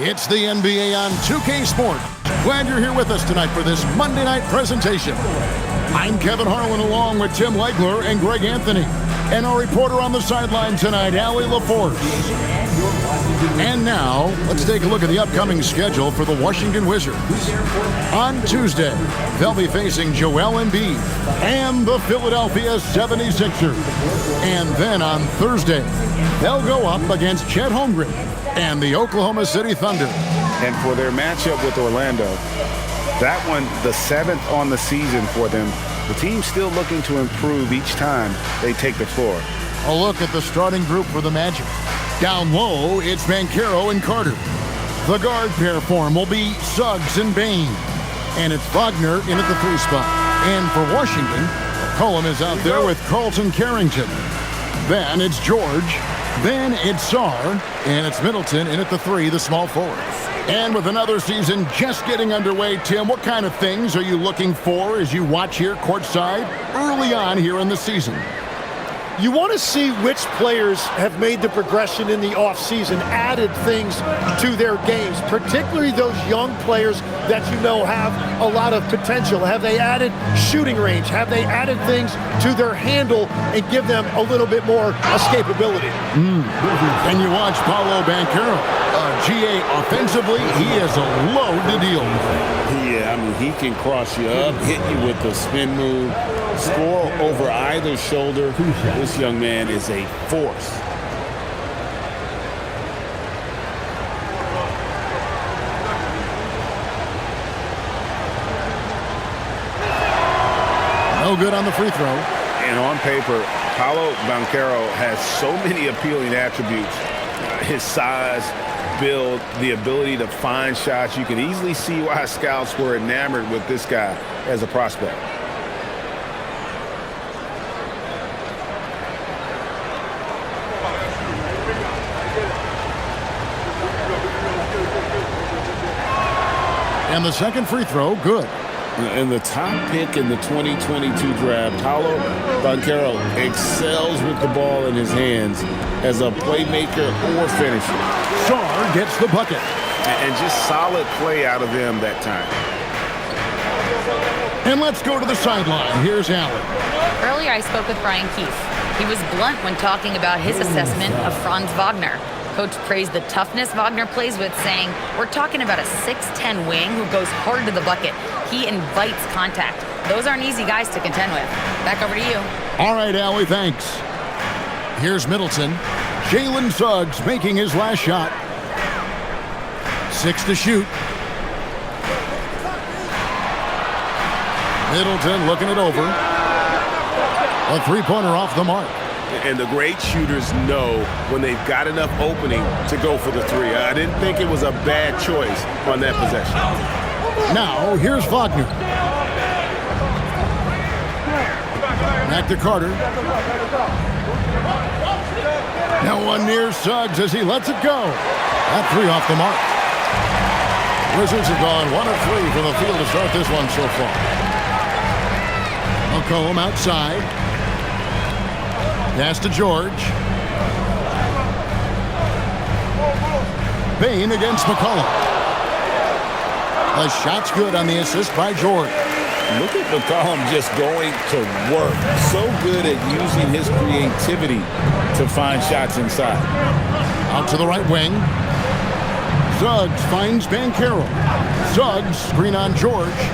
It's the NBA on 2K Sports. Glad you're here with us tonight for this Monday night presentation. I'm Kevin Harlan along with Tim Legler and Greg Anthony. And our reporter on the sideline tonight, Allie LaForce. And now, let's take a look at the upcoming schedule for the Washington Wizards. On Tuesday, they'll be facing Joel Embiid and the Philadelphia 76ers. And then on Thursday, they'll go up against Chet Holmgren and the Oklahoma City Thunder. And for their matchup with Orlando, that one, the 7th on the season for them. The team's still looking to improve each time they take the floor. A look at the starting group for the Magic. Down low, it's Banchero and Carter. The guard pair form will be Suggs and Bane. And it's Wagner in at the 3 spot. And for Washington, McCollum is out there with Carlton Carrington. Then it's George. Then it's Sarr. And it's Middleton in at the 3, the small forward. And with another season just getting underway, Tim, what kind of things are you looking for as you watch here courtside early on here in the season? You want to see which players have made the progression in the offseason, added things to their games, particularly those young players that you know have a lot of potential. Have they added shooting range? Have they added things to their handle and give them a little bit more escapability? And you watch Paolo Banchero. GA, offensively, he is a load to deal with. Yeah, I mean, he can cross you up, hit you with a spin move, score over either shoulder. This young man is a force. No good on the free throw. And on paper, Paolo Banchero has so many appealing attributes. His size, build, the ability to find shots. You can easily see why scouts were enamored with this guy as a prospect. And the second free throw, good. And the top pick in the 2022 draft, Paolo Banchero excels with the ball in his hands as a playmaker or finisher. Sarr gets the bucket. And just solid play out of him that time. And let's go to the sideline. Here's Allen. Earlier, I spoke with Brian Keefe. He was blunt when talking about his assessment of Franz Wagner. Coach praised the toughness Wagner plays with, saying, "We're talking about a 6'10" wing who goes hard to the bucket. He invites contact. Those aren't easy guys to contend with." Back over to you. All right, Allie, thanks. Here's Middleton. Jalen Suggs making his last shot. 6 to shoot. Middleton looking it over. A three-pointer off the mark. And the great shooters know when they've got enough opening to go for the 3. I didn't think it was a bad choice on that possession. Now, here's Wagner. Back to Carter. Now one near Suggs as he lets it go. That 3 off the mark. Wizards have gone 1 of 3 from the field to start this one so far. McCollum outside. Pass to George. Bane against McCollum. The shot's good on the assist by George. Look at McCollum just going to work. So good at using his creativity to find shots inside. Out to the right wing. Suggs finds Banchero. Suggs, screen on George.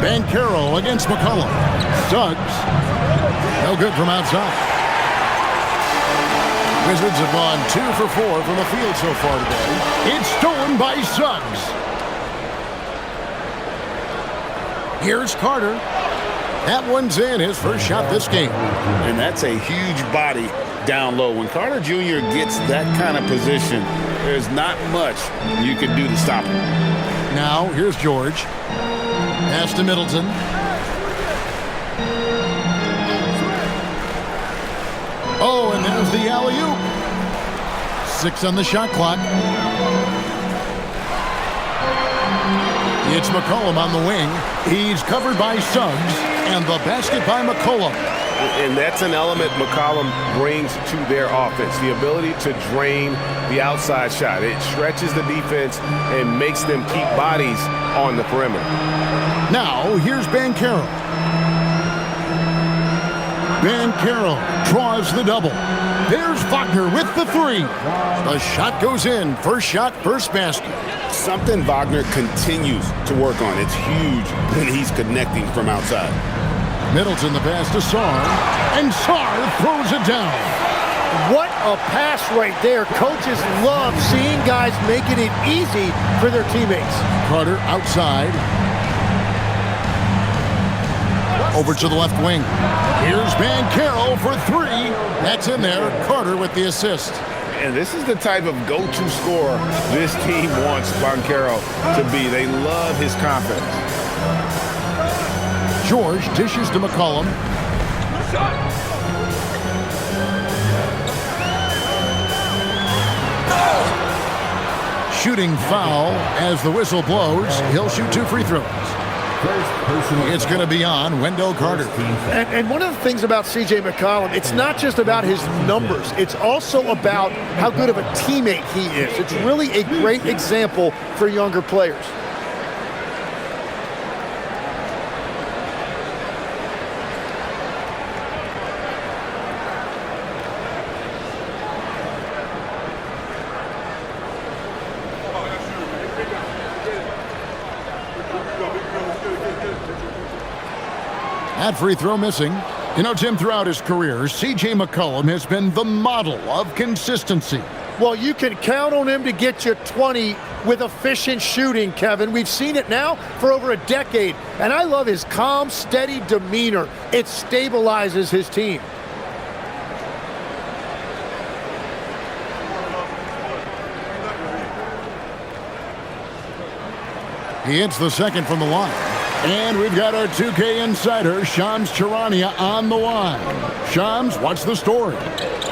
Banchero against McCollum. Suggs. No good from outside. Wizards have gone 2 for 4 from the field so far today. It's stolen by Suggs. Here's Carter. That one's in, his first shot this game. And that's a huge body down low. When Carter Jr. gets that kind of position, there's not much you can do to stop him. Now, here's George. Pass to Middleton. Oh, and there's the alley-oop. 6 on the shot clock. It's McCollum on the wing. He's covered by Suggs, and the basket by McCollum. And that's an element McCollum brings to their offense, the ability to drain the outside shot. It stretches the defense and makes them keep bodies on the perimeter. Now, here's Banchero. Banchero draws the double. There's Wagner with the three. The shot goes in. First shot, first basket. Something Wagner continues to work on. It's huge when he's connecting from outside. Middleton the pass to Sarr, and Sarr throws it down. What a pass right there. Coaches love seeing guys making it easy for their teammates. Carter outside. Over to the left wing. Here's Banchero for three. That's in there. Carter with the assist. And this is the type of go-to scorer this team wants Banchero to be. They love his confidence. George dishes to McCollum. Shooting foul as the whistle blows. He'll shoot 2 free throws. It's going to be on Wendell Carter. And one of the things about C.J. McCollum, it's not just about his numbers. It's also about how good of a teammate he is. It's really a great example for younger players. That free throw missing. You know, Tim, throughout his career, C.J. McCollum has been the model of consistency. Well, you can count on him to get you 20 with efficient shooting, Kevin. We've seen it now for over a decade, and I love his calm, steady demeanor. It stabilizes his team. He hits the second from the line. And we've got our 2K insider, Shams Charania, on the line. Shams, what's the story?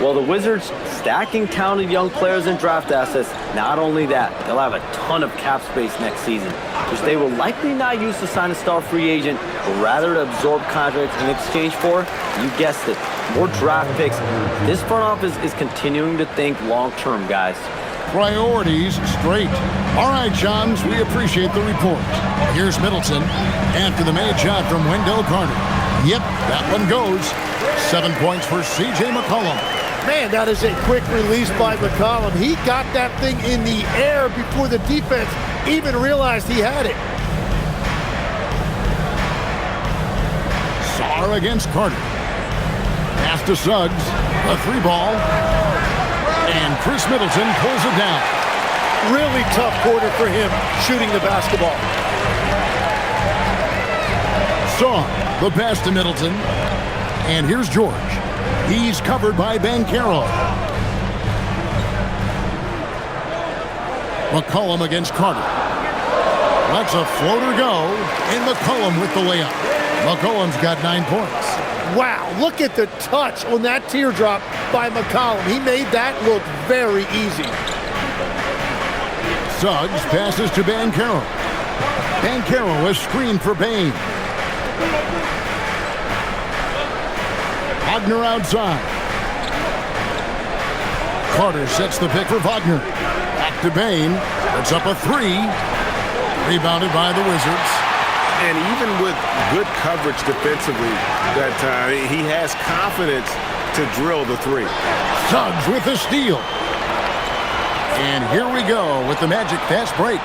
Well, the Wizards stacking talented young players and draft assets. Not only that, they'll have a ton of cap space next season, which they will likely not use to sign a star free agent, but rather to absorb contracts in exchange for, you guessed it, more draft picks. This front office is continuing to think long-term, guys. Priorities straight. All right, Shams, we appreciate the report. Here's Middleton after the made shot from Wendell Carter. Yep, that one goes. 7 points for C.J. McCollum. Man, that is a quick release by McCollum. He got that thing in the air before the defense even realized he had it. Sarr against Carter. Pass to Suggs. A 3-ball. And Chris Middleton pulls it down. Really tough quarter for him shooting the basketball. Sarr, the pass to Middleton. And here's George. He's covered by Banchero. McCollum against Carter. Let's a floater go. And McCollum with the layup. McCollum's got 9 points. Wow, look at the touch on that teardrop by McCollum. He made that look very easy. Suggs passes to Banchero. Banchero is screened for Bain. Wagner outside. Carter sets the pick for Wagner. Back to Bain. It's up a 3. Rebounded by the Wizards. And even with good coverage defensively that time, he has confidence to drill the 3. Suggs with the steal. And here we go with the Magic fast break.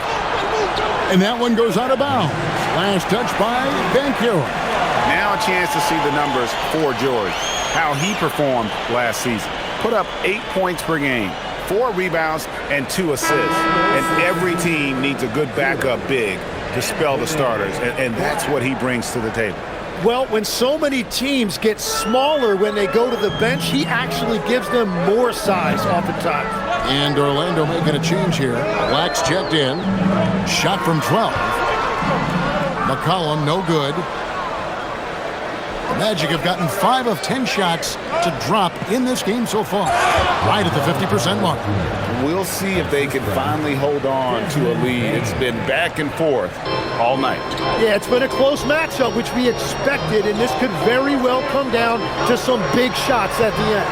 And that one goes out of bounds. Last touch by Banchero. Now a chance to see the numbers for George. How he performed last season. Put up 8 points per game, 4 rebounds, and 2 assists. And every team needs a good backup big to spell the starters, and that's what he brings to the table. Well, when so many teams get smaller when they go to the bench, he actually gives them more size oftentimes. And Orlando making a change here. Black's checked in. Shot from 12. McCollum, no good. The Magic have gotten 5 of 10 shots to drop in this game so far, right at the 50% mark. We'll see if they can finally hold on to a lead. It's been back and forth all night. Yeah, it's been a close matchup, which we expected, and this could very well come down to some big shots at the end.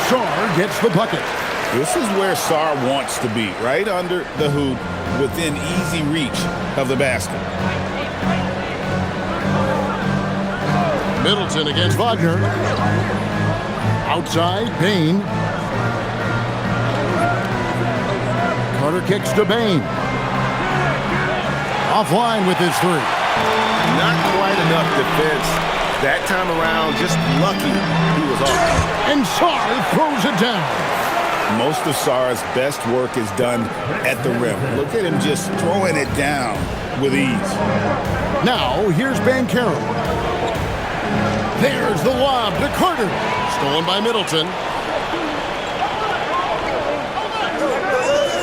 Sarr gets the bucket. This is where Sarr wants to be, right under the hoop, within easy reach of the basket. Middleton against Wagner. Outside, Bane. Carter kicks to Bane. Offline with his three. Not quite enough defense. That time around, just lucky he was off. And Sarr throws it down. Most of Sarr's best work is done at the rim. Look at him just throwing it down with ease. Now, here's Banchero. There's the lob to Carter. Stolen by Middleton.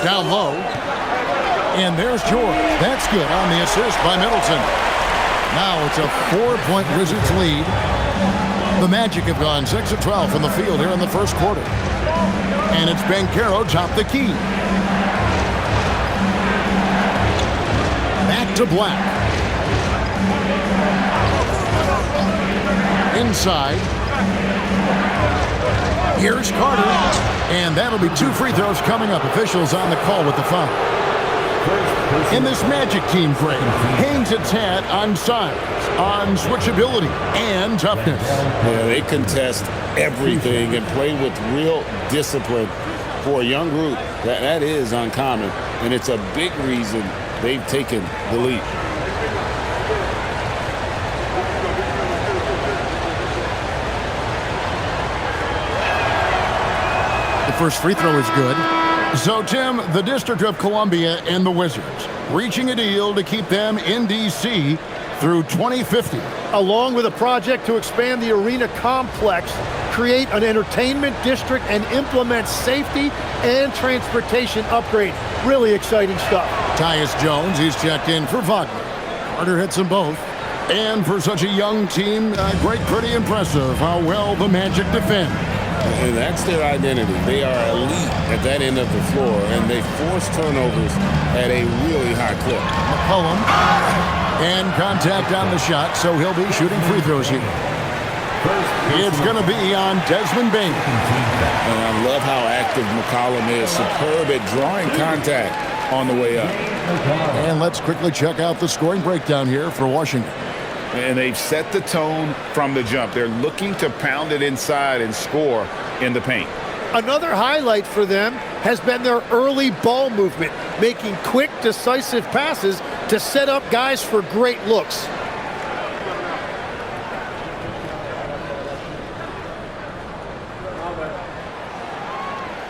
Down low. And there's George. That's good on the assist by Middleton. Now it's a 4-point Wizards lead. The Magic have gone 6 of 12 from the field here in the first quarter. And it's Banchero top the key. Back to Black. Inside. Here's Carter. And that'll be 2 free throws coming up. Officials on the call with the foul. And this Magic team, Greg, hangs its hat on size, on switchability, and toughness. Yeah, they contest everything and play with real discipline. For a young group, that is uncommon, and it's a big reason they've taken the lead. The first free throw is good. So, Tim, the District of Columbia and the Wizards reaching a deal to keep them in D.C. through 2050. Along with a project to expand the arena complex, create an entertainment district, and implement safety and transportation upgrades. Really exciting stuff. Tyus Jones, he's checked in for Wagner. Carter hits them both. And for such a young team, pretty impressive how well the Magic defend. And that's their identity. They are elite at that end of the floor, and they force turnovers at a really high clip. McCollum. And contact on the shot, so he'll be shooting free throws here. It's going to be on Desmond Bane. And I love how active McCollum is. Superb at drawing contact on the way up. And let's quickly check out the scoring breakdown here for Washington. And they've set the tone from the jump. They're looking to pound it inside and score in the paint. Another highlight for them has been their early ball movement, making quick, decisive passes to set up guys for great looks.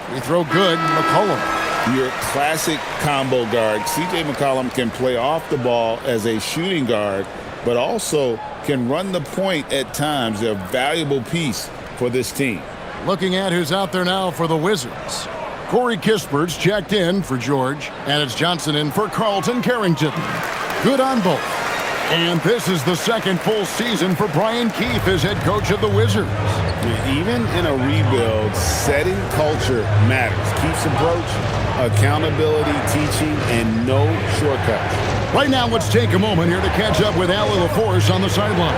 Free throw good, McCollum. Your classic combo guard. C.J. McCollum can play off the ball as a shooting guard, but also can run the point at times. They're a valuable piece for this team. Looking at who's out there now for the Wizards. Corey Kispert's checked in for George, and it's Johnson in for Carlton Carrington. Good on both. And this is the second full season for Brian Keefe as head coach of the Wizards. Even in a rebuild, setting culture matters. Keefe's approach, accountability, teaching, and no shortcuts. Right now, let's take a moment here to catch up with Allie LaForce on the sideline.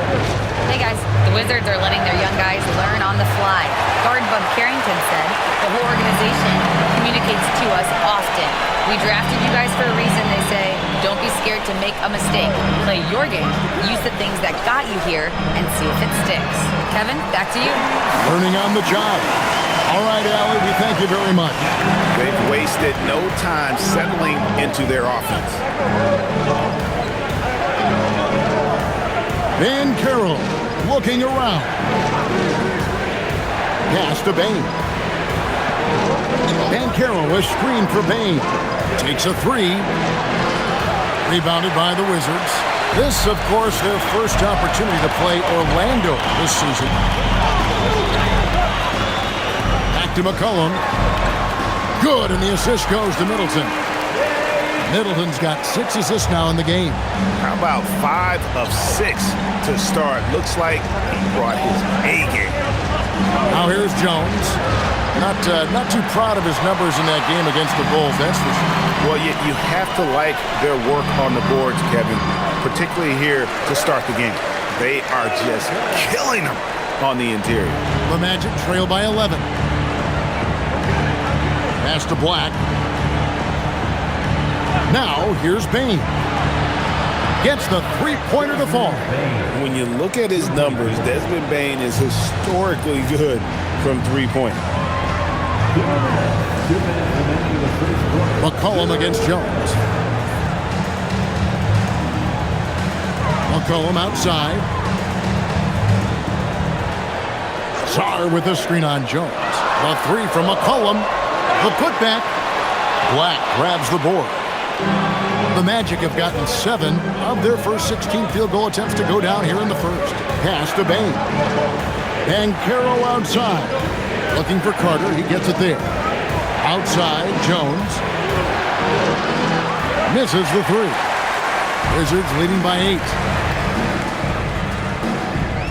Hey guys, the Wizards are letting their young guys learn on the fly. Guard Bub Carrington said, the whole organization communicates to us often. We drafted you guys for a reason, they say. Don't be scared to make a mistake. Play your game, use the things that got you here, and see if it sticks. Kevin, back to you. Learning on the job. All right, Allie, we thank you very much. They've wasted no time settling into their offense. Banchero looking around. Pass to Bane. Banchero is screened for Bane. Takes a three. Rebounded by the Wizards. This, of course, their first opportunity to play Orlando this season. Back to McCollum. Good, and the assist goes to Middleton. Middleton's got 6 assists now in the game. How about 5 of 6 to start? Looks like he brought his A game. Now here's Jones. Not too proud of his numbers in that game against the Bulls, that's for sure. Well, you have to like their work on the boards, Kevin, particularly here to start the game. They are just killing them on the interior. The Magic trail by 11. Pass to Black. Now here's Bain. Gets the three-pointer to fall. When you look at his numbers, Desmond Bain is historically good from three-point. McCollum against Jones. McCollum outside. Sarr with the screen on Jones. The three from McCollum. The putback. Black grabs the board. The Magic have gotten 7 of their first 16 field goal attempts to go down here in the first. Pass to Bain. Banchero outside. Looking for Carter. He gets it there. Outside, Jones. Misses the 3. Wizards leading by 8.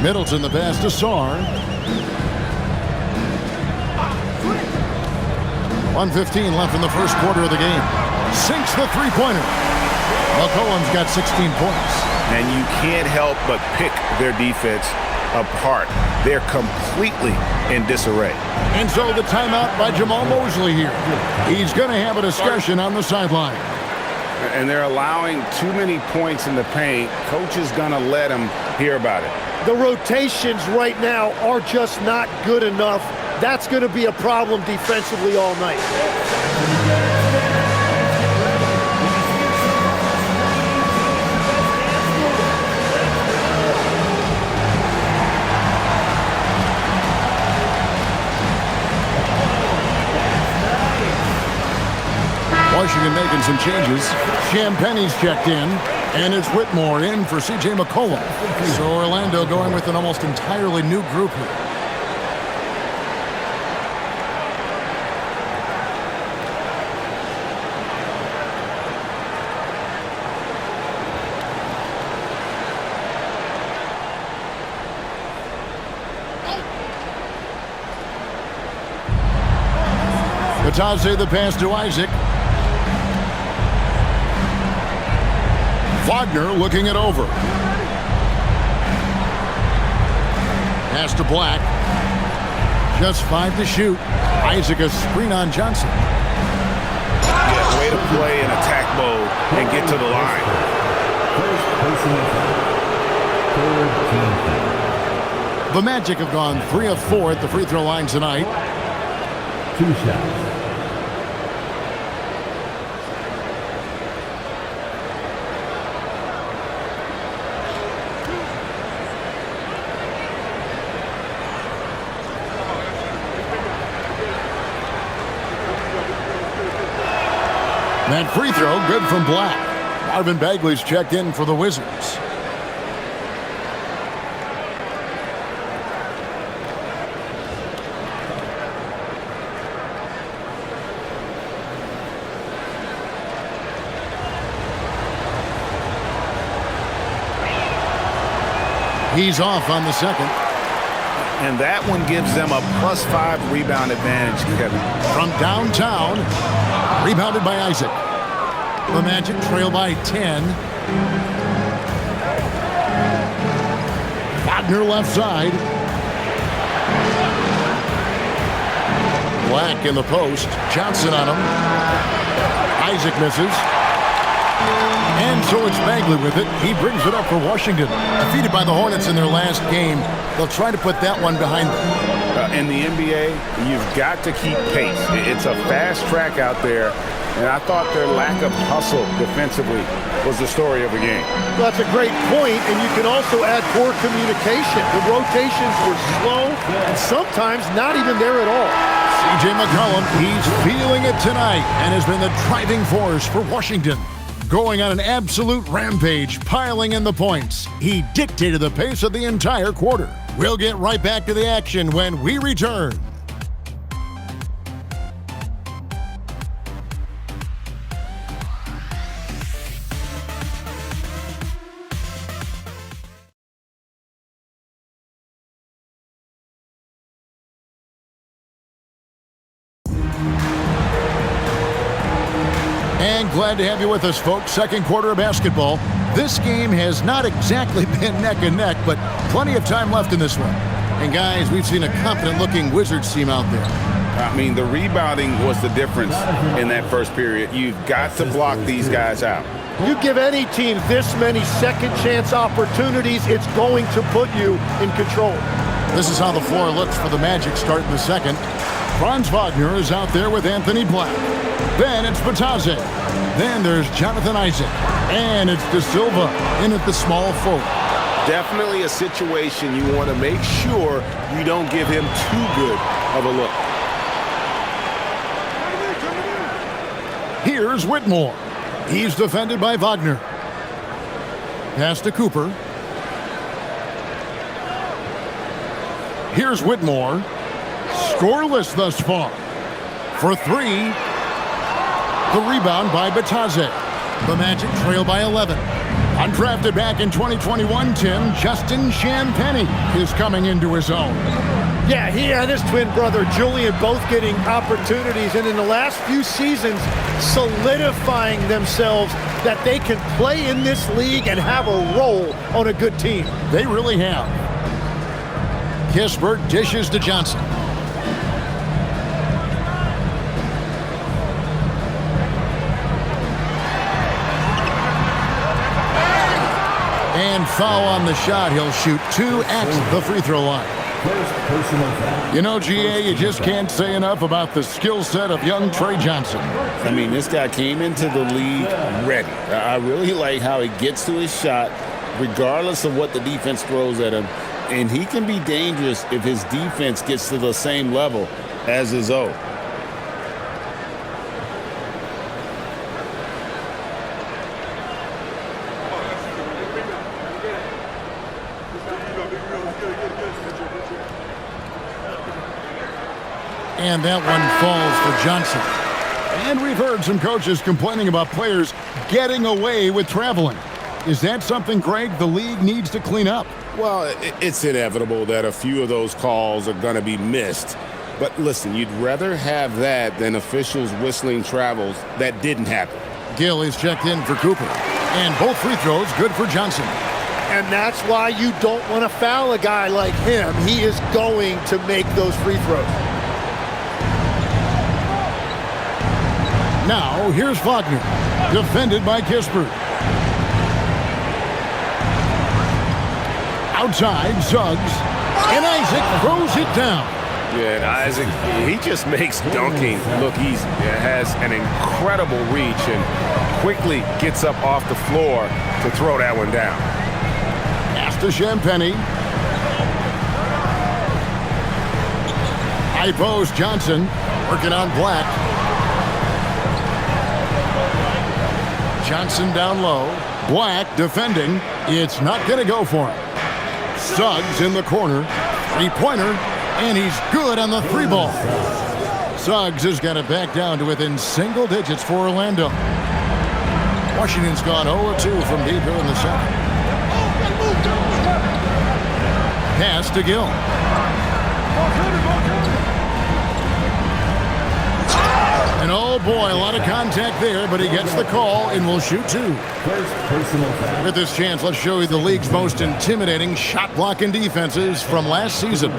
Middleton the pass to Sarr. 1:15 left in the first quarter of the game. Sinks the three-pointer. McCollum's got 16 points. And you can't help but pick their defense apart. They're completely in disarray. And so the timeout by Jamal Mosley here. He's going to have a discussion on the sideline. And they're allowing too many points in the paint. Coach is going to let them hear about it. The rotations right now are just not good enough. That's going to be a problem defensively all night. Washington making some changes. Champagne's checked in, and it's Whitmore in for C.J. McCollum. So Orlando going with an almost entirely new group here. Batazzi the pass to Isaac. Wagner looking it over. Pass to Black. Just 5 to shoot. Isaac a screen on Johnson. Yeah, way to play in attack mode and get to the line. The Magic have gone 3 of 4 at the free throw line tonight. 2 shots. That free throw good from Black. Marvin Bagley's checked in for the Wizards. He's off on the second. And that one gives them a +5 rebound advantage, Kevin. From downtown, rebounded by Isaac. The Magic trail by 10. Wagner left side. Black in the post. Johnson on him. Isaac misses. And so it's Bagley with it. He brings it up for Washington. Defeated by the Hornets in their last game. They'll try to put that one behind them. In the NBA, you've got to keep pace. It's a fast track out there, and I thought their lack of hustle defensively was the story of the game. Well, that's a great point, and you can also add poor communication. The rotations were slow and sometimes not even there at all. C.J. McCollum, he's feeling it tonight and has been the driving force for Washington. Going on an absolute rampage, piling in the points. He dictated the pace of the entire quarter. We'll get right back to the action when we return. And glad to have you with us, folks. Second quarter of basketball. This game has not exactly been neck and neck, but plenty of time left in this one. And guys, we've seen a confident-looking Wizards team out there. I mean, the rebounding was the difference in that first period. You've got to block these guys out. You give any team this many second chance opportunities, it's going to put you in control. This is how the floor looks for the Magic starting the second. Franz Wagner is out there with Anthony Black. Then it's Batadze. Then there's Jonathan Isaac. And it's De Silva in at the small forward. Definitely a situation you want to make sure you don't give him too good of a look. Here's Whitmore. He's defended by Wagner. Pass to Cooper. Here's Whitmore. Scoreless thus far. For three. The rebound by Batadze. The Magic trail by 11. Undrafted back in 2021, Tim, Justin Champagnie is coming into his own. Yeah, he and his twin brother Julian both getting opportunities, and in the last few seasons solidifying themselves that they can play in this league and have a role on a good team. They really have. Kispert dishes to Johnson. And foul on the shot. He'll shoot 2 at the free throw line. You know, GA, you just can't say enough about the skill set of young Trey Johnson. I mean, this guy came into the league ready. I really like how he gets to his shot, regardless of what the defense throws at him. And he can be dangerous if his defense gets to the same level as his own. And that one falls for Johnson. And we've heard some coaches complaining about players getting away with traveling. Is that something, Greg, the league needs to clean up? Well, it's inevitable that a few of those calls are going to be missed. But listen, you'd rather have that than officials whistling travels that didn't happen. Gill is checked in for Cooper. And both free throws good for Johnson. And that's why you don't want to foul a guy like him. He is going to make those free throws. Now, here's Wagner, defended by Kispert. Outside, Suggs, and Isaac throws it down. Yeah, and Isaac, he just makes dunking look easy. It has an incredible reach and quickly gets up off the floor to throw that one down. Pass to Champagnie. High post, Johnson working on Black. Johnson down low. Black defending. It's not going to go for him. Suggs in the corner. Three-pointer. And he's good on the three ball. Suggs has got it back down to within single digits for Orlando. Washington's gone 0-2 from deep here in the second. Pass to Gill. And oh boy, a lot of contact there, but he gets the call and will shoot 2. With this chance, let's show you the league's most intimidating shot blocking defenses from last season.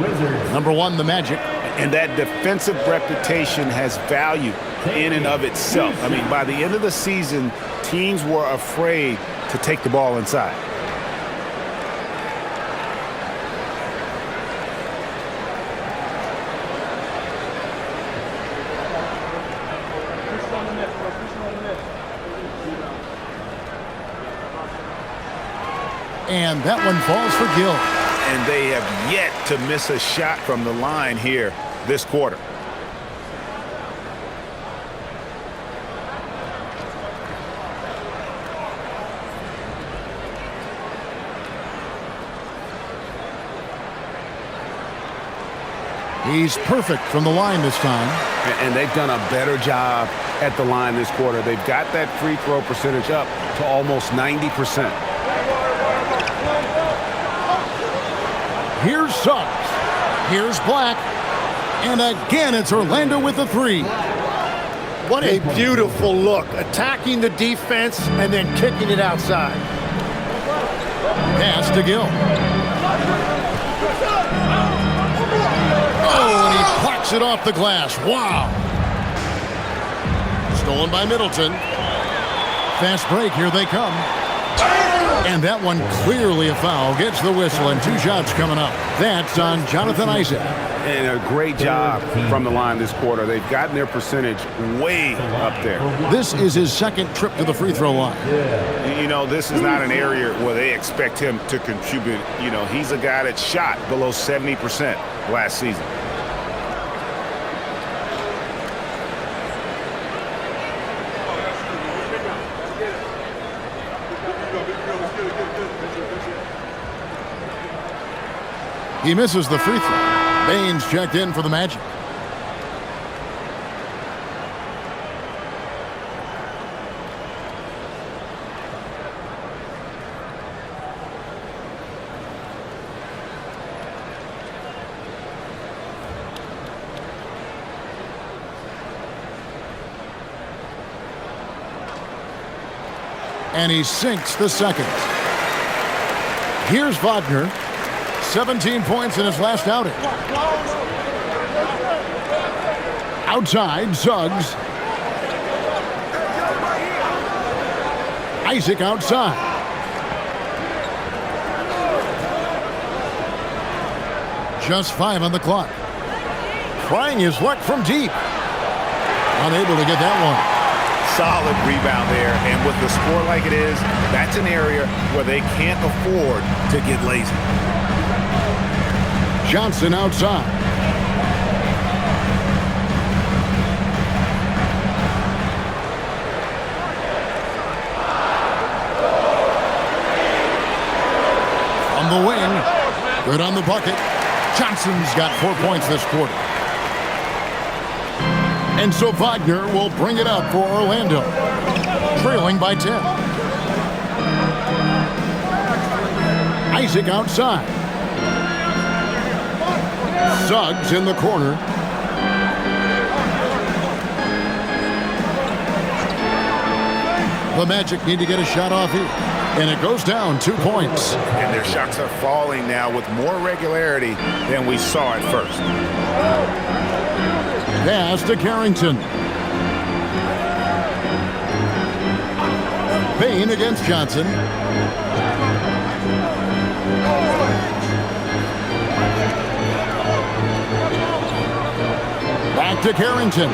Number 1, the Magic. And that defensive reputation has value in and of itself. I mean, by the end of the season, teams were afraid to take the ball inside. And that one falls for Gill. And they have yet to miss a shot from the line here this quarter. He's perfect from the line this time. And they've done a better job at the line this quarter. They've got that free throw percentage up to almost 90%. Here's Suggs. Here's Black. And again, it's Orlando with the 3. What a beautiful look. Attacking the defense and then kicking it outside. Pass to Gill. Oh, and he plucks it off the glass. Wow. Stolen by Middleton. Fast break. Here they come. And that one clearly a foul. Gets the whistle and 2 shots coming up. That's on Jonathan Isaac. And a great job from the line this quarter. They've gotten their percentage way up there. This is his second trip to the free throw line. You know, this is not an area where they expect him to contribute. You know, he's a guy that shot below 70% last season. He misses the free throw. Baines checked in for the Magic. And he sinks the second. Here's Wagner. 17 points in his last outing. Outside, Suggs. Isaac outside. Just 5 on the clock. Trying his luck from deep. Unable to get that one. Solid rebound there, and with the score like it is, that's an area where they can't afford to get lazy. Johnson outside. On the wing. Good on the bucket. Johnson's got 4 points this quarter. And so Wagner will bring it up for Orlando. Trailing by 10. Isaac outside. Suggs in the corner. The Magic need to get a shot off here. And it goes down 2 points. And their shots are falling now with more regularity than we saw at first. Pass to Carrington. Payne against Johnson. Back to Carrington.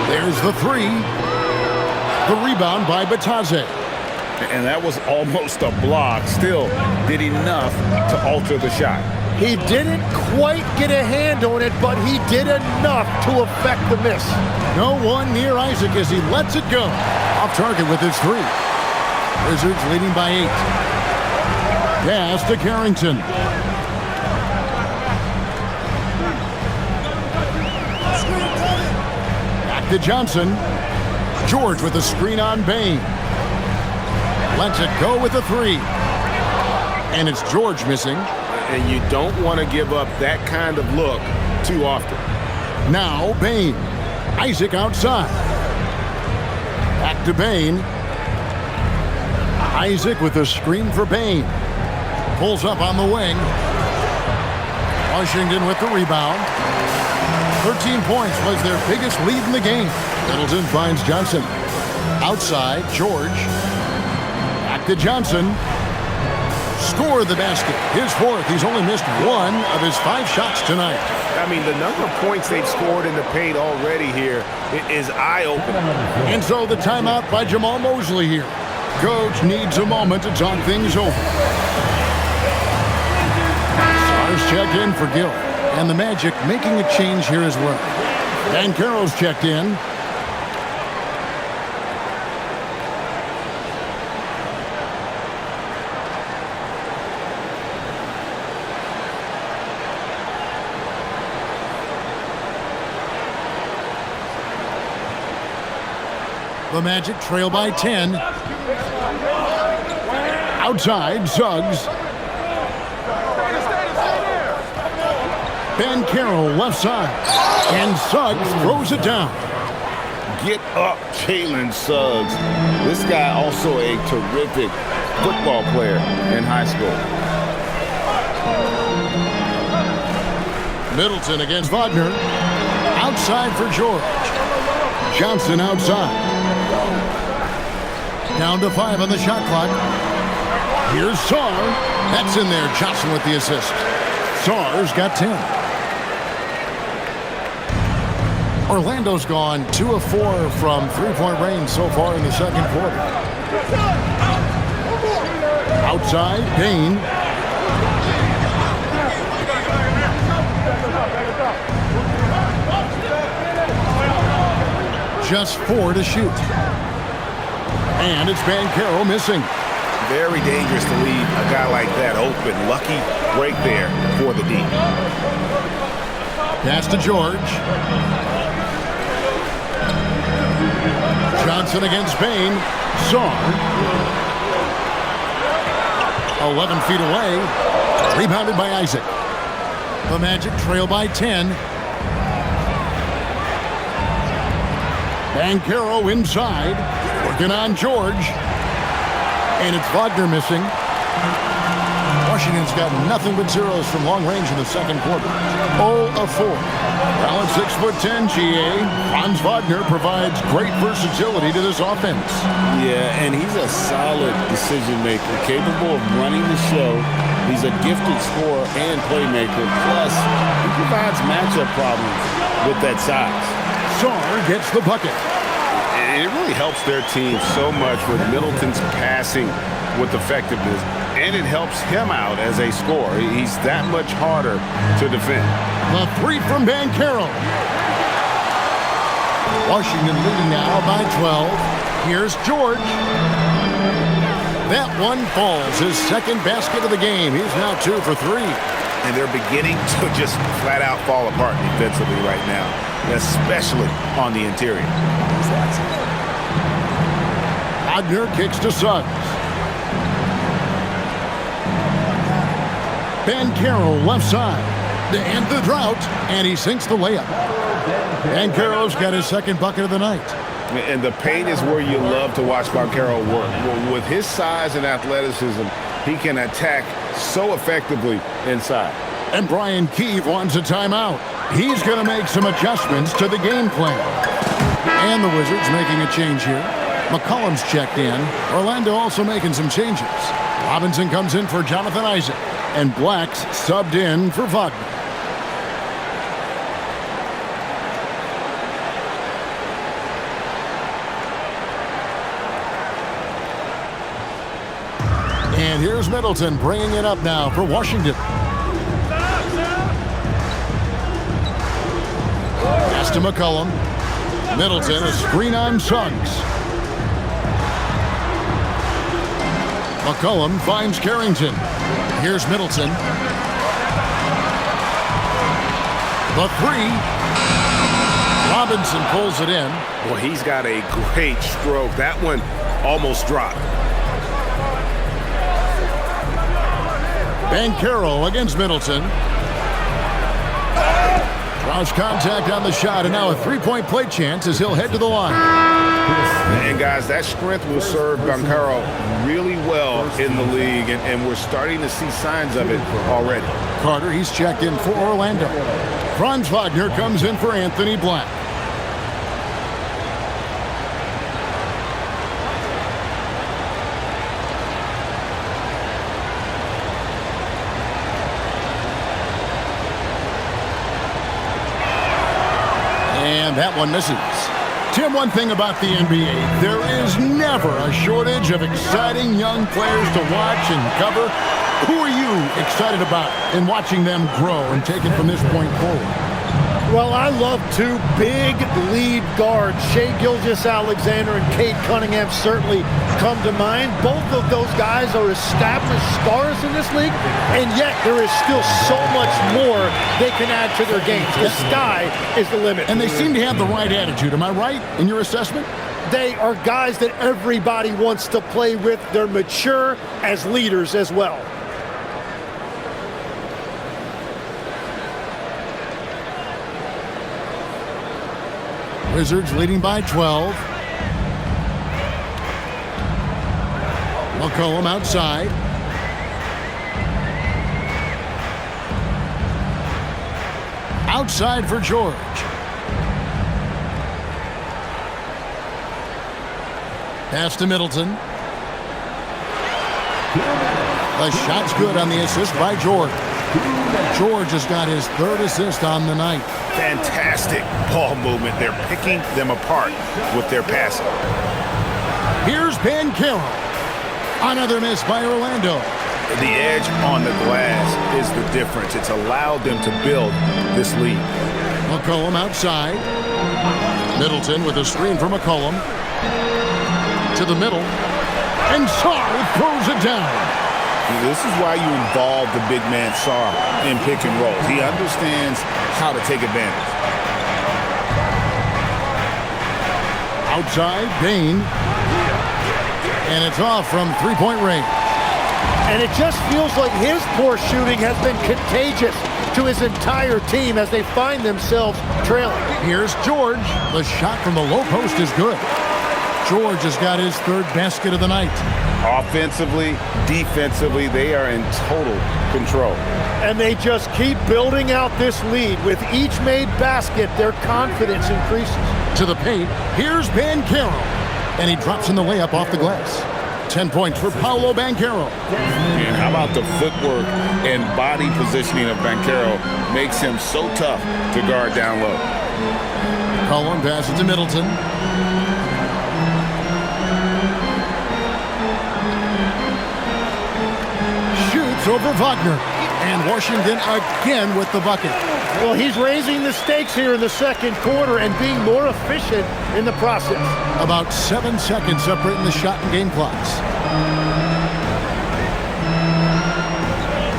There's the 3. The rebound by Batadze. And that was almost a block. Still did enough to alter the shot. He didn't quite get a hand on it, but he did enough to affect the miss. No one near Isaac as he lets it go. Off target with his 3. Wizards leading by 8. Pass to Carrington. Back to Johnson. George with a screen on Bain. Lets it go with a 3. And it's George missing. And you don't want to give up that kind of look too often. Now Bain. Isaac outside. Back to Bain. Isaac with a screen for Bain. Pulls up on the wing. Washington with the rebound. 13 points was their biggest lead in the game. Middleton finds Johnson. Outside, George. Back to Johnson. Score the basket. His 4th. He's only missed 1 of his 5 shots tonight. I mean, the number of points they've scored in the paint already here is eye-opening. And so the timeout by Jamal Mosley here. Coach needs a moment to talk things over. Stars check in for Gill. And the Magic making a change here as well. Banchero's checked in. The Magic trail by 10. Outside, Suggs. Banchero left side. And Suggs throws it down. Get up, Jalen Suggs. This guy also a terrific football player in high school. Middleton against Wagner. Outside for George. Johnson outside. Down to 5 on the shot clock. Here's Sarr. That's in there. Johnson with the assist. Sarr's got 10. Orlando's gone 2 of 4 from three-point range so far in the second quarter. Outside, Payne. Just 4 to shoot. And it's Banchero missing. Very dangerous to leave a guy like that open. Lucky break there for the D. Pass to George. Johnson against Payne. Sarr. 11 feet away. Rebounded by Isaac. The Magic trail by 10. Banchero inside. Working on George. And it's Wagner missing. Washington's got nothing but zeros from long range in the second quarter. 0 of 4. Well, at 6'10", GA, Franz Wagner provides great versatility to this offense. Yeah, and he's a solid decision maker, capable of running the show. He's a gifted scorer and playmaker. Plus, he provides matchup problems with that size. Sarr gets the bucket. And it really helps their team so much with Middleton's passing with effectiveness, and it helps him out as a scorer. He's that much harder to defend. The 3 from Banchero. Washington leading now by 12. Here's George. That one falls, his second basket of the game. He's now 2 for 3. And they're beginning to just flat out fall apart defensively right now, especially on the interior. Wagner kicks to Suggs. Banchero left side. To end the drought, and he sinks the layup. Banchero's got his second bucket of the night. And the paint is where you love to watch Banchero work. With his size and athleticism, he can attack so effectively inside. And Brian Keefe wants a timeout. He's going to make some adjustments to the game plan. And the Wizards making a change here. McCollum's checked in. Orlando also making some changes. Robinson comes in for Jonathan Isaac. And Black's subbed in for Wagner. And here's Middleton bringing it up now for Washington. Pass to McCollum. Middleton, a screen on Suggs. McCollum finds Carrington. Here's Middleton. The 3. Robinson pulls it in. Well, he's got a great stroke. That one almost dropped. Banchero against Middleton. Draws contact on the shot, and now a three-point play chance as he'll head to the line. And guys, that strength will serve Banchero really well in the league, and we're starting to see signs of it already. Carter, he's checked in for Orlando. Franz Wagner comes in for Anthony Black. And that one misses. Tim, one thing about the NBA, there is never a shortage of exciting young players to watch and cover. Who are you excited about in watching them grow and take it from this point forward? Well, I love 2 big lead guards. Shai Gilgeous-Alexander and Cade Cunningham certainly come to mind. Both of those guys are established stars in this league, and yet there is still so much more they can add to their games. The sky is the limit. And they seem to have the right attitude. Am I right in your assessment? They are guys that everybody wants to play with. They're mature as leaders as well. Wizards leading by 12. McCollum outside. Outside for George. Pass to Middleton. The shot's good on the assist by George. George has got his third assist on the night. Fantastic ball movement. They're picking them apart with their passing. Here's Banchero. Another miss by Orlando. The edge on the glass is the difference. It's allowed them to build this lead. McCollum outside. Middleton with a screen for McCollum. To the middle. And Sarr throws it down. This is why you involve the big man Sarr in pick and roll. He understands how to take advantage. Outside, Bain. And it's off from three-point range. And it just feels like his poor shooting has been contagious to his entire team as they find themselves trailing. Here's George. The shot from the low post is good. George has got his third basket of the night. Offensively, defensively, they are in total control. And they just keep building out this lead. With each made basket, their confidence increases. To the paint, here's Banchero. And he drops in the layup off the glass. 10 points for Paolo Banchero. And how about the footwork and body positioning of Banchero makes him so tough to guard down low. Cullen passes to Middleton. Shoots over Wagner. And Washington again with the bucket. Well, he's raising the stakes here in the second quarter and being more efficient in the process. About 7 seconds separating the shot and game clocks.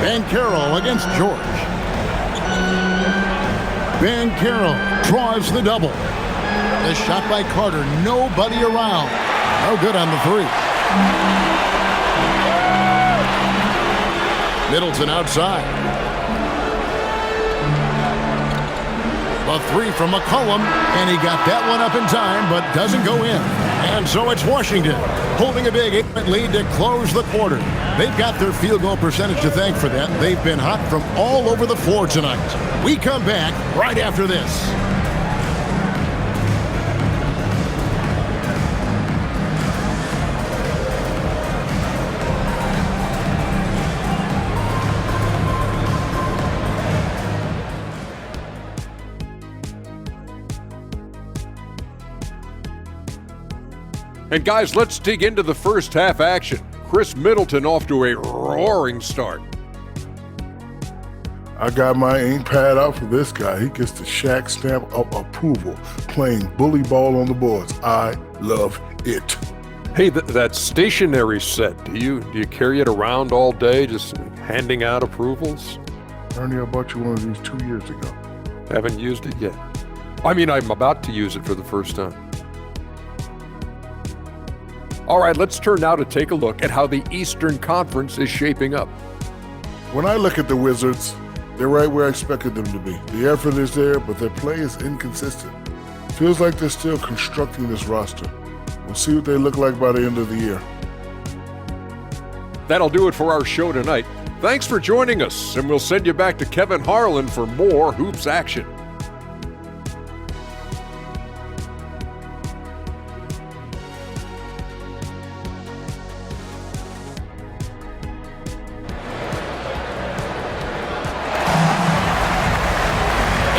Banchero against George. Banchero draws the double. The shot by Carter, nobody around. No good on the three. Middleton outside. A three from McCollum, and he got that one up in time, but doesn't go in. And so it's Washington holding a big 8-point lead to close the quarter. They've got their field goal percentage to thank for that. They've been hot from all over the floor tonight. We come back right after this. And guys, let's dig into the first half action. Chris Middleton off to a roaring start. I got my ink pad out for this guy. He gets the Shaq stamp of approval, playing bully ball on the boards. I love it. Hey, that stationary set, do you carry it around all day, just handing out approvals? Ernie, I bought you one of these 2 years ago. Haven't used it yet. I mean, I'm about to use it for the first time. All right, let's turn now to take a look at how the Eastern Conference is shaping up. When I look at the Wizards, they're right where I expected them to be. The effort is there, but their play is inconsistent. Feels like they're still constructing this roster. We'll see what they look like by the end of the year. That'll do it for our show tonight. Thanks for joining us, and we'll send you back to Kevin Harlan for more Hoops action.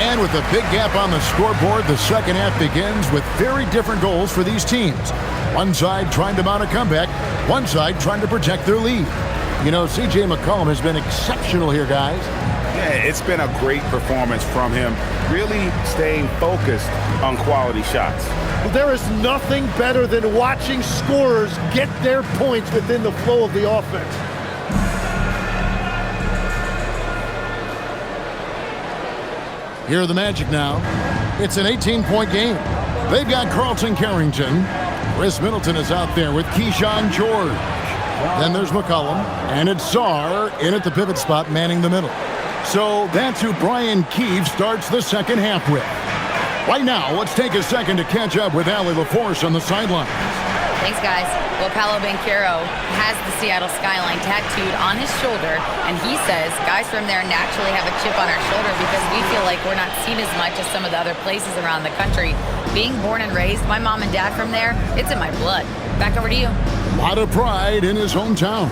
And with a big gap on the scoreboard, the second half begins with very different goals for these teams. One side trying to mount a comeback, one side trying to protect their lead. You know, C.J. McCollum has been exceptional here, guys. Yeah, it's been a great performance from him, really staying focused on quality shots. Well, there is nothing better than watching scorers get their points within the flow of the offense. Here are the Magic now. It's an 18-point game. They've got Carlton Carrington. Chris Middleton is out there with Keyshawn George. Then there's McCollum, and it's Sarr in at the pivot spot, manning the middle. So that's who Brian Keefe starts the second half with. Right now, let's take a second to catch up with Allie LaForce on the sidelines. Thanks, guys. Well, Paolo Banchero has the Seattle skyline tattooed on his shoulder, and he says guys from there naturally have a chip on our shoulder because we feel like we're not seen as much as some of the other places around the country. Being born and raised, my mom and dad from there, it's in my blood. Back over to you. A lot of pride in his hometown.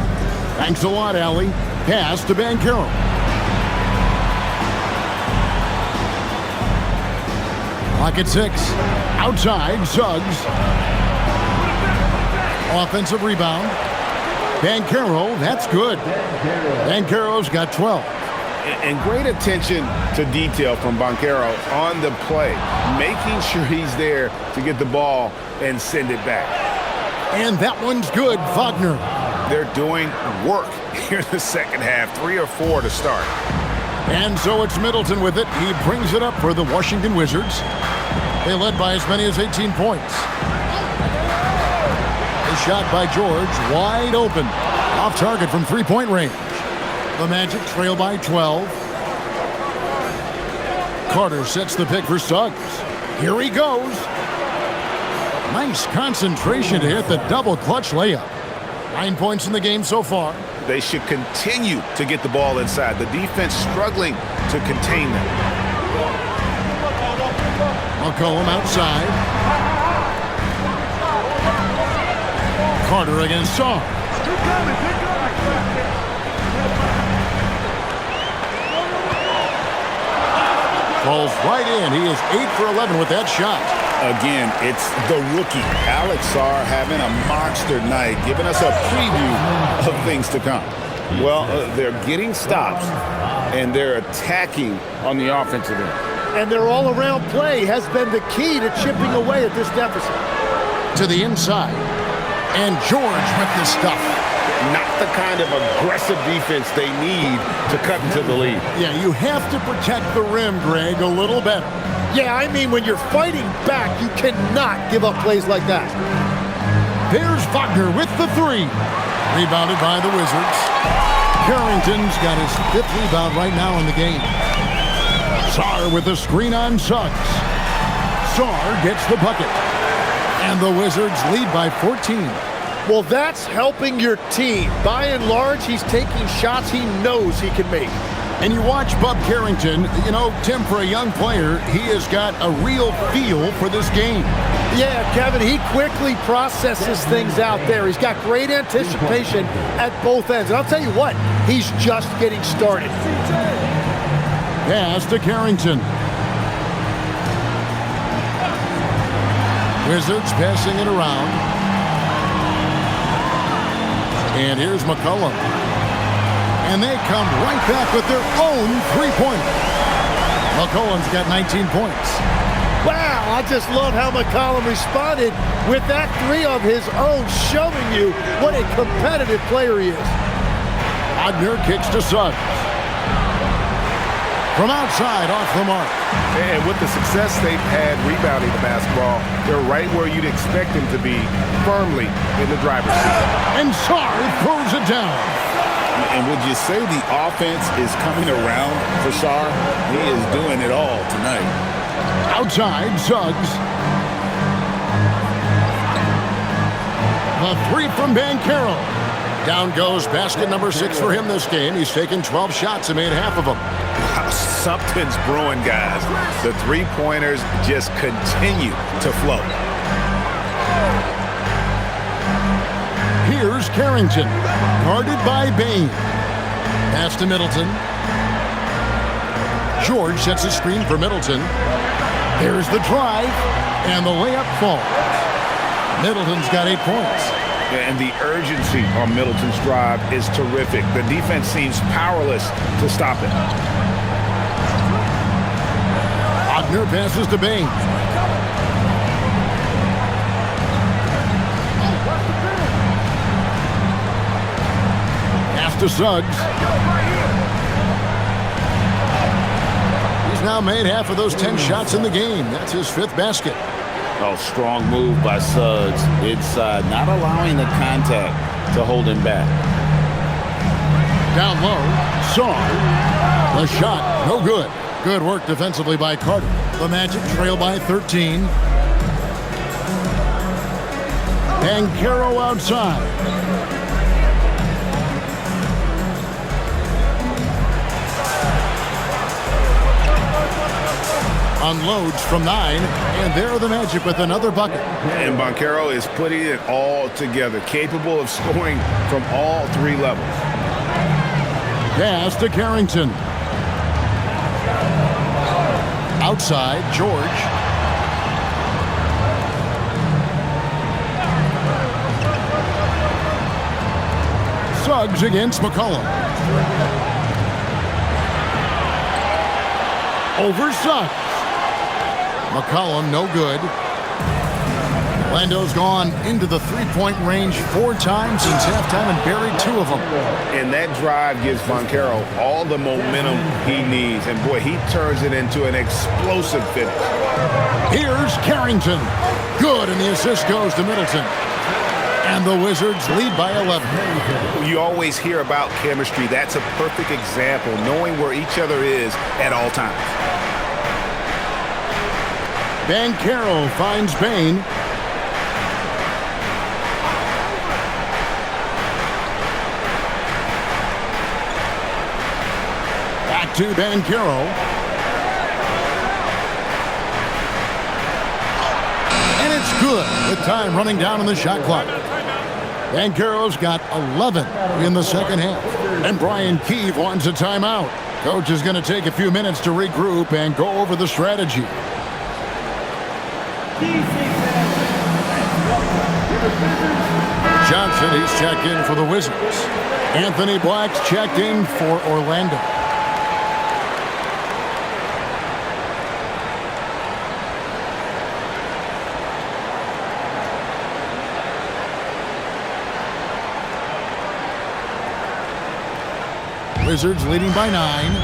Thanks a lot, Allie. Pass to Banchero. Clock at 6. Outside, Suggs. Offensive rebound. Banchero, that's good. Banchero's got 12. And great attention to detail from Banchero on the play, making sure he's there to get the ball and send it back. And that one's good, Wagner. They're doing work here in the second half, 3 or 4 to start. And so it's Middleton with it. He brings it up for the Washington Wizards. They led by as many as 18 points. A shot by George, wide open. Off target from three-point range. The Magic trail by 12. Carter sets the pick for Suggs. Here he goes. Nice concentration to hit the double clutch layup. 9 points in the game so far. They should continue to get the ball inside. The defense struggling to contain them. McCollum outside. Carter against Saw. Falls right in. He is 8 for 11 with that shot. Again, it's the rookie, Alex Sarr, having a monster night, giving us a preview of things to come. Well, they're getting stops, and they're attacking on the offensive end. And their all-around play has been the key to chipping away at this deficit. To the inside. And George with the stuff. Not the kind of aggressive defense they need to cut into the lead. Yeah, you have to protect the rim, Greg, a little better. Yeah, I mean, when you're fighting back, you cannot give up plays like that. There's Wagner with the 3. Rebounded by the Wizards. Carrington's got his 5th rebound right now in the game. Sarr with the screen on Suggs. Sarr gets the bucket. And the Wizards lead by 14. Well, that's helping your team. By and large, he's taking shots he knows he can make. And you watch Bub Carrington, you know, Tim, for a young player, he has got a real feel for this game. Yeah, Kevin, he quickly processes things out there. He's got great anticipation at both ends. And I'll tell you what, he's just getting started. Pass to Carrington. Wizards passing it around. And here's McCollum. And they come right back with their own three-pointer. McCollum's got 19 points. Wow, I just love how McCollum responded with that 3 of his own, showing you what a competitive player he is. Wagner kicks to Suggs. From outside, off the mark. And with the success they've had rebounding the basketball, they're right where you'd expect them to be, firmly in the driver's seat. And Sarr throws it down. And would you say the offense is coming around for Sarr? He is doing it all tonight. Outside, Suggs. The 3 from Banchero. Down goes basket number 6 for him this game. He's taken 12 shots and made half of them. Wow, something's brewing, guys. The three-pointers just continue to flow. Here's Carrington, guarded by Bain. Pass to Middleton. George sets a screen for Middleton. There's the drive, and the layup falls. Middleton's got 8 points. And the urgency on Middleton's drive is terrific. The defense seems powerless to stop it. Wagner passes to Bain. Pass to Suggs. He's now made half of those 10 shots in the game. That's his 5th basket. Oh, strong move by Suggs inside, not allowing the contact to hold him back. Down low, Sarr. The shot, no good. Good work defensively by Carter. The Magic trail by 13. Banchero outside. Unloads from 9, and there are the Magic with another bucket. And Banchero is putting it all together, capable of scoring from all 3 levels. Pass to Carrington. Outside, George. Suggs against McCollum. Over Suggs. McCollum, no good. Lando's gone into the three-point range 4 times since halftime and buried 2 of them. And that drive gives Banchero all the momentum he needs. And, boy, he turns it into an explosive finish. Here's Carrington. Good, and the assist goes to Middleton. And the Wizards lead by 11. You always hear about chemistry. That's a perfect example, knowing where each other is at all times. Banchero finds Bane. Back to Banchero. And it's good with time running down on the shot clock. Banchero's got 11 in the second half. And Brian Keefe wants a timeout. Coach is going to take a few minutes to regroup and go over the strategy. Johnson, he's checked in for the Wizards. Anthony Black's checked in for Orlando. Wizards leading by 9.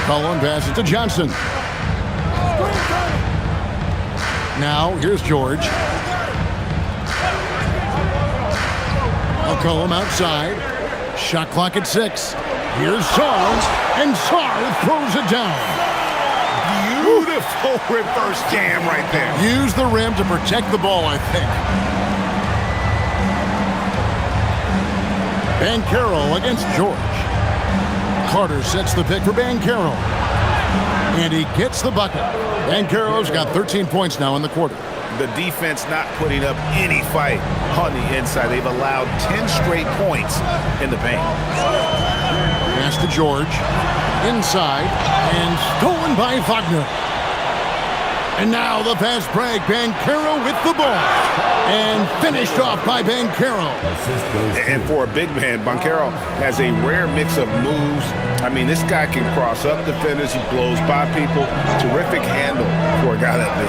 Cullen passes to Johnson. Now, here's George. McCollum outside. Shot clock at 6. Here's Sarr, and Sarr throws it down. Beautiful reverse jam right there. Use the rim to protect the ball, I think. Banchero against George. Carter sets the pick for Banchero. And he gets the bucket. Banchero's got 13 points now in the quarter. The defense not putting up any fight on the inside. They've allowed 10 straight points in the paint. Pass to George. Inside. And stolen by Wagner. And now the fast break. Banchero with the ball. And finished off by Banchero. And for a big man, Banchero has a rare mix of moves. I mean, this guy can cross up defenders. He blows by people. Terrific handle for a guy that big.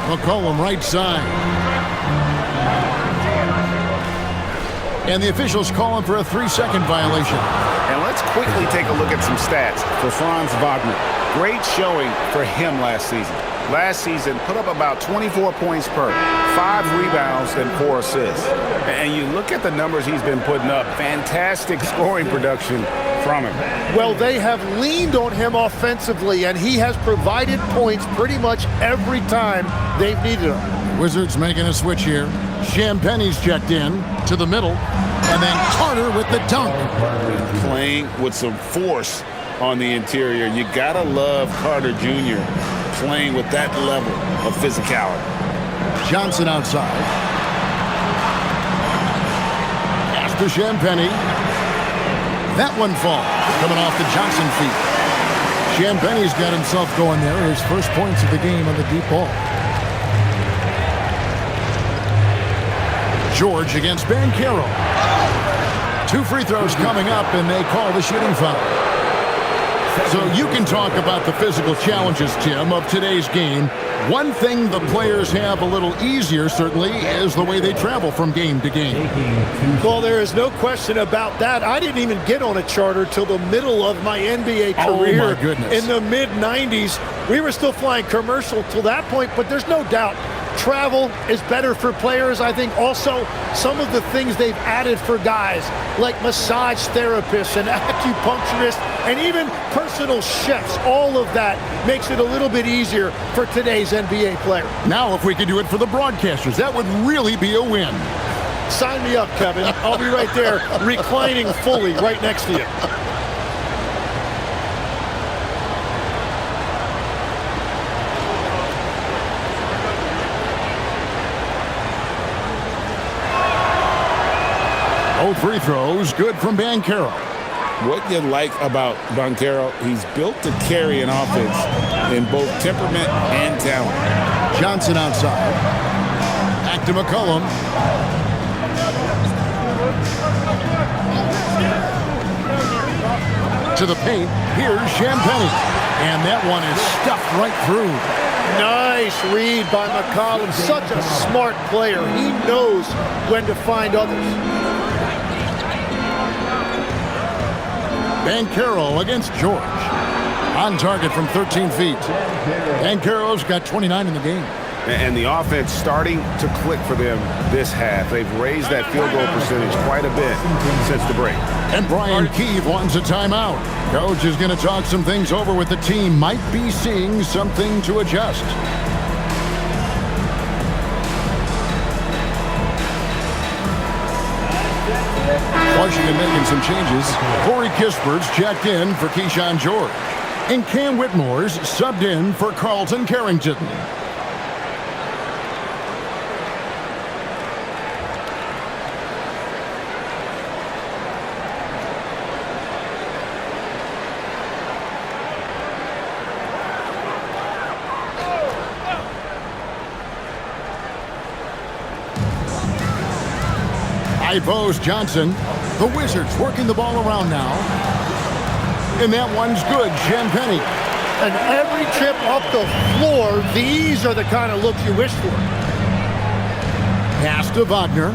McCollum right side. And the officials calling for a 3-second violation. And let's quickly take a look at some stats for Franz Wagner. Great showing for him last season. Last season, put up about 24 points per, 5 rebounds and 4 assists. And you look at the numbers he's been putting up, fantastic scoring production from him. Well, they have leaned on him offensively, and he has provided points pretty much every time they've needed him. Wizards making a switch here. Champagne's checked in to the middle, and then Carter with the dunk. Playing with some force on the interior. You gotta love Carter Jr. playing with that level of physicality. Johnson outside. Pass to Champagne. That one falls, coming off the Johnson feet. Champagne's got himself going there. His first points of the game on the deep ball. George against Banchero. 2 free throws coming up, and they call the shooting foul. So you can talk about the physical challenges, Tim, of today's game. One thing the players have a little easier, certainly, is the way they travel from game to game. Well, there is no question about that. I didn't even get on a charter till the middle of my NBA career. Oh, my goodness. In the mid-'90s. We were still flying commercial till that point, but there's no doubt travel is better for players. I think also some of the things they've added for guys like massage therapists and acupuncturists and even personal chefs, all of that makes it a little bit easier for today's NBA player. Now, if we could do it for the broadcasters, that would really be a win. Sign me up, Kevin. I'll be right there reclining fully right next to you. Both free throws good from Banchero. What you like about Banchero, he's built to carry an offense in both temperament and talent. Johnson outside. Back to McCollum. To the paint. Here's Champagnie. And that one is stuffed right through. Nice read by McCollum. Such a smart player. He knows when to find others. Banchero against George. On target from 13 feet. Banchero's got 29 in the game. And the offense starting to click for them this half. They've raised that field goal percentage quite a bit since the break. And Brian Keefe wants a timeout. Coach is going to talk some things over with the team. Might be seeing something to adjust. Washington making some changes. Corey Kispert's checked in for Keyshawn George. And Cam Whitmore's subbed in for Carlton Carrington. High post Johnson. The Wizards working the ball around now. And that one's good, Champagnie. And every trip up the floor, these are the kind of looks you wish for. Pass to Wagner.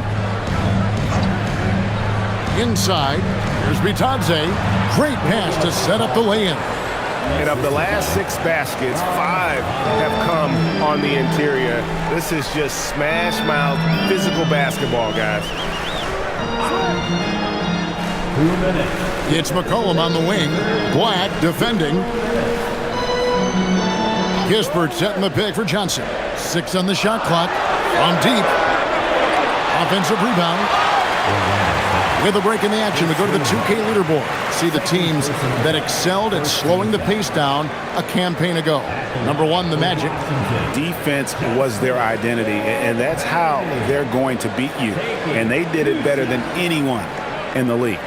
Inside. Here's Bitadze. Great pass to set up the lay-in. And of the last 6 baskets, 5 have come on the interior. This is just smash mouth physical basketball, guys. 2 minutes. It's McCollum on the wing. Black defending. Kispert setting the pick for Johnson. 6 on the shot clock. From deep. Offensive rebound. With a break in the action, we go to the 2K leaderboard. See the teams that excelled at slowing the pace down a campaign ago. Number 1, the Magic. Defense was their identity, and that's how they're going to beat you. And they did it better than anyone in the league.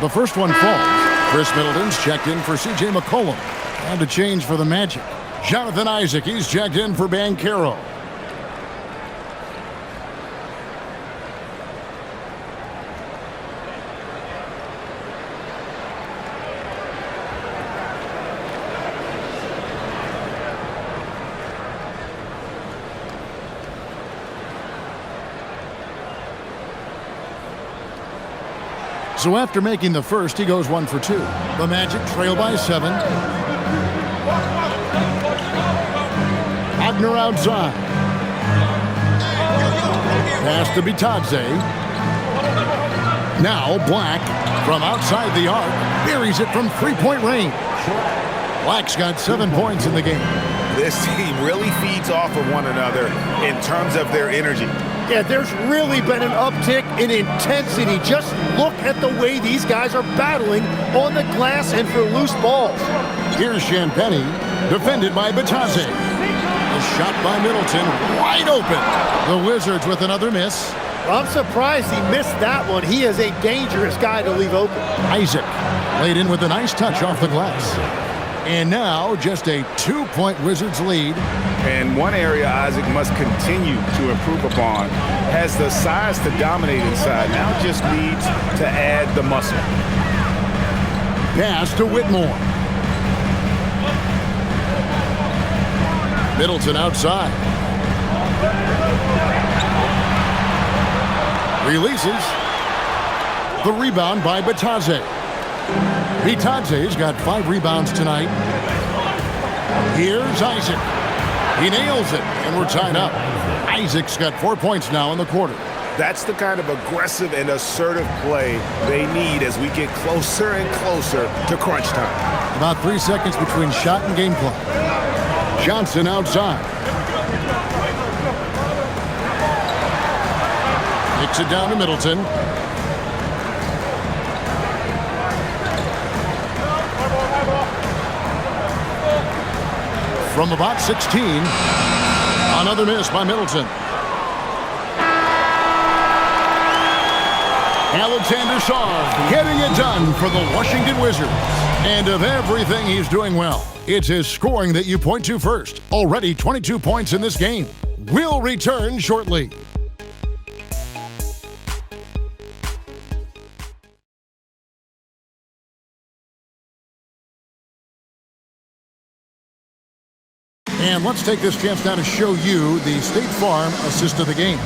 The first one falls. Chris Middleton's checked in for C.J. McCollum. And a change for the Magic. Jonathan Isaac, he's checked in for Banchero. So after making the first, he goes 1 for 2. The Magic trail by 7. Wagner outside. Pass to Bitadze. Now Black from outside the arc buries it from three-point range. Black's got 7 points in the game. This team really feeds off of one another in terms of their energy. Yeah, there's really been an uptick in intensity. Just look at the way these guys are battling on the glass and for loose balls. Here's Champagnie, defended by Bitadze. A shot by Middleton, wide open. The Wizards with another miss. Well, I'm surprised he missed that one. He is a dangerous guy to leave open. Isaac laid in with a nice touch off the glass. And now just a 2-point Wizards lead. And one area Isaac must continue to improve upon. Has the size to dominate inside. Now just needs to add the muscle. Pass to Whitmore. Middleton outside. Releases. The rebound by Bitadze. Bitadze's got 5 rebounds tonight. Here's Isaac. He nails it, and we're tied up. Isaac's got 4 points now in the quarter. That's the kind of aggressive and assertive play they need as we get closer and closer to crunch time. About 3 seconds between shot and game clock. Johnson outside. Kicks it down to Middleton. From about 16, another miss by Middleton. Alexander Shaw getting it done for the Washington Wizards. And of everything he's doing well, it's his scoring that you point to first. Already 22 points in this game. We'll return shortly. And let's take this chance now to show you the State Farm assist of the game.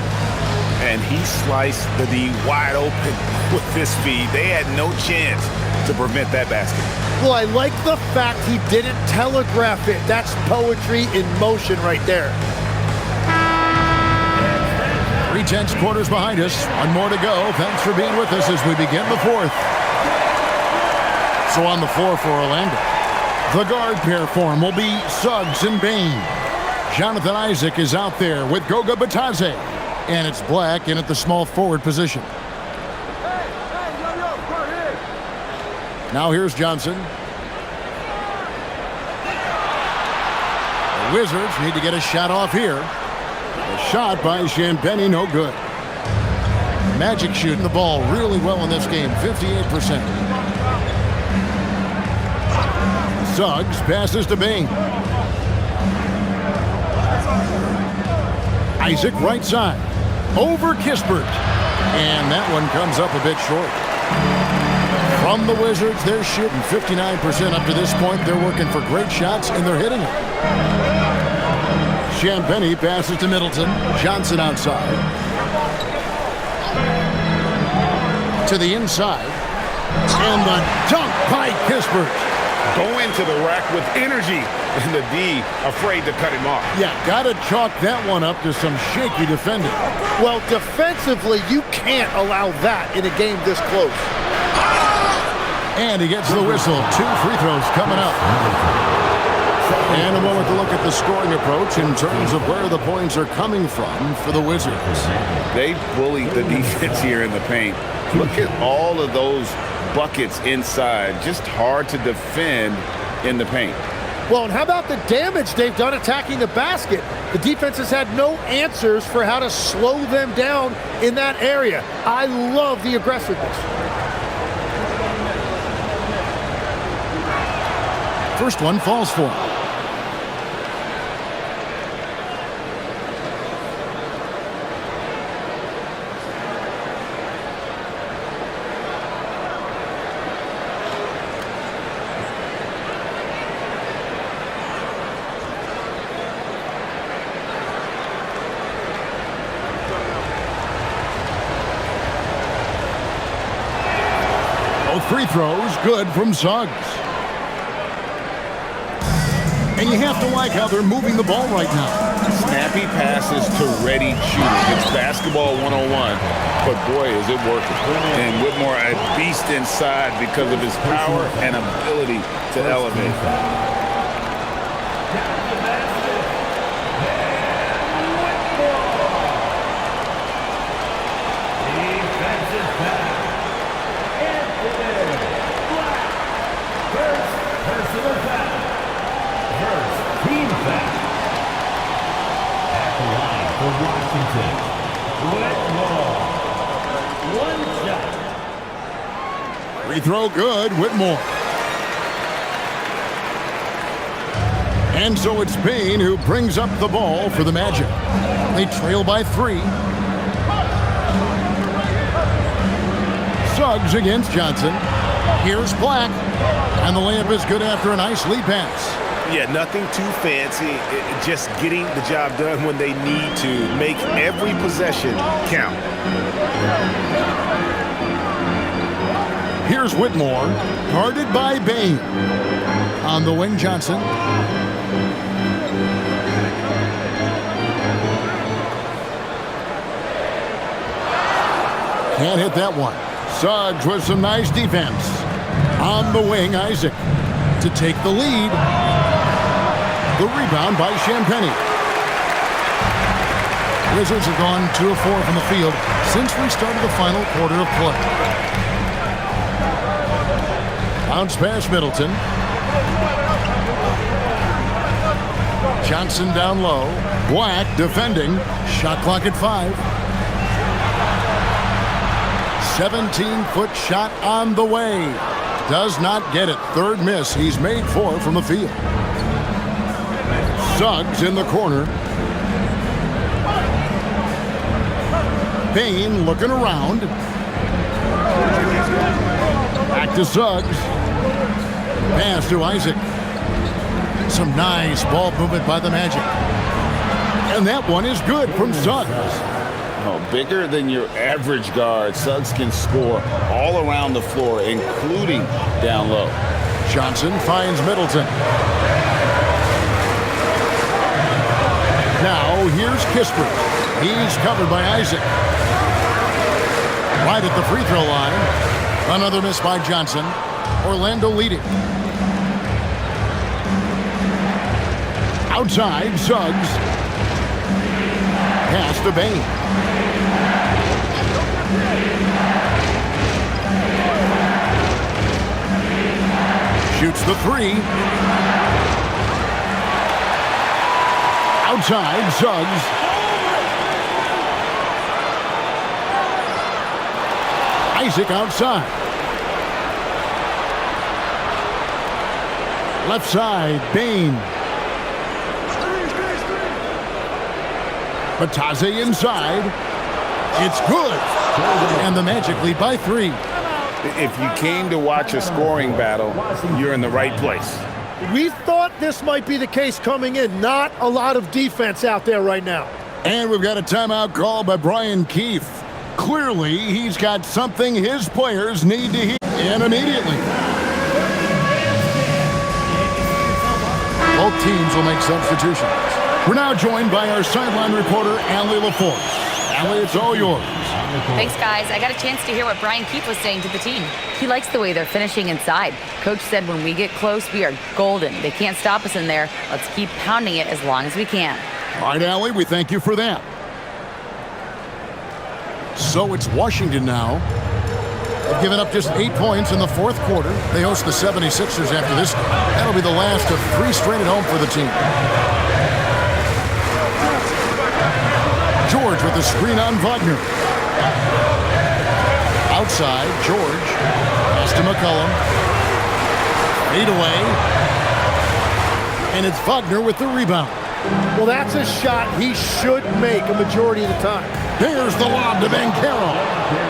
And he sliced the D wide open with this feed. They had no chance to prevent that basket. Well, I like the fact he didn't telegraph it. That's poetry in motion right there. 3/10 quarters behind us. One more to go. Thanks for being with us as we begin the fourth. So on the floor for Orlando, the guard pair form will be Suggs and Bain. Jonathan Isaac is out there with Goga Bitadze. And it's Black in at the small forward position. Now here's Johnson. The Wizards need to get a shot off here. A shot by Champagnie, no good. Magic shooting the ball really well in this game, 58%. Suggs passes to Bain. Isaac right side. Over Kispert. And that one comes up a bit short. From the Wizards, they're shooting 59% up to this point. They're working for great shots, and they're hitting it. Champagnie passes to Middleton. Johnson outside. To the inside. And the dunk by Kispert. Go into the rack with energy, and the D afraid to cut him off. Yeah, got to chalk that one up to some shaky defending. Well, defensively, you can't allow that in a game this close. And he gets the whistle. 2 free throws coming up. And a moment to look at the scoring approach in terms of where the points are coming from for the Wizards. They bullied the defense here in the paint. Look at all of those buckets inside. Just hard to defend in the paint. Well, and how about the damage they've done attacking the basket? The defense has had no answers for how to slow them down in that area. I love the aggressiveness. First one falls for him. Free throws, good from Suggs. And you have to like how they're moving the ball right now. Snappy passes to ready shooters. It's basketball 101, but boy, is it working. And Whitmore, a beast inside because of his power and ability to elevate. Free throw good, Whitmore. And so it's Bain who brings up the ball for the Magic. They trail by 3. Suggs against Johnson. Here's Black. And the layup is good after a nice lead pass. Yeah, nothing too fancy. Just getting the job done when they need to. Make every possession count. Here's Whitmore, guarded by Bain. On the wing, Johnson. Can't hit that one. Suggs with some nice defense. On the wing, Isaac to take the lead. The rebound by Champagnie. Wizards have gone 2 of 4 from the field since we started the final quarter of play. Bounce pass Middleton. Johnson down low. Black defending. Shot clock at 5. 17-foot shot on the way. Does not get it. Third miss. He's made 4 from the field. Suggs in the corner. Bain looking around. Back to Suggs. Pass to Isaac. Some nice ball movement by the Magic. And that one is good from Suggs. Oh, bigger than your average guard, Suggs can score all around the floor, including down low. Johnson finds Middleton. Now here's Kispert. He's covered by Isaac. Right at the free throw line. Another miss by Johnson. Orlando leading. Outside, Suggs. Pass to Bain. Shoots the 3. Outside, Suggs. Isaac outside. Left side, Bain. Batase inside. It's good. And the Magic lead by 3. If you came to watch a scoring battle, you're in the right place. We thought this might be the case coming in. Not a lot of defense out there right now. And we've got a timeout call by Brian Keefe. Clearly, he's got something his players need to hear. And immediately. Both teams will make substitutions. We're now joined by our sideline reporter, Allie LaForce. Allie, it's all yours. Thanks, guys. I got a chance to hear what Brian Keefe was saying to the team. He likes the way they're finishing inside. Coach said when we get close, we are golden. They can't stop us in there. Let's keep pounding it as long as we can. All right, Allie, we thank you for that. So it's Washington now. They've given up just 8 points in the fourth quarter. They host the 76ers after this game. That'll be the last of 3 straight at home for the team. George with the screen on Wagner. Outside, George. Pass to McCollum. Fade away. And it's Wagner with the rebound. Well, that's a shot he should make a majority of the time. There's the lob to Banchero.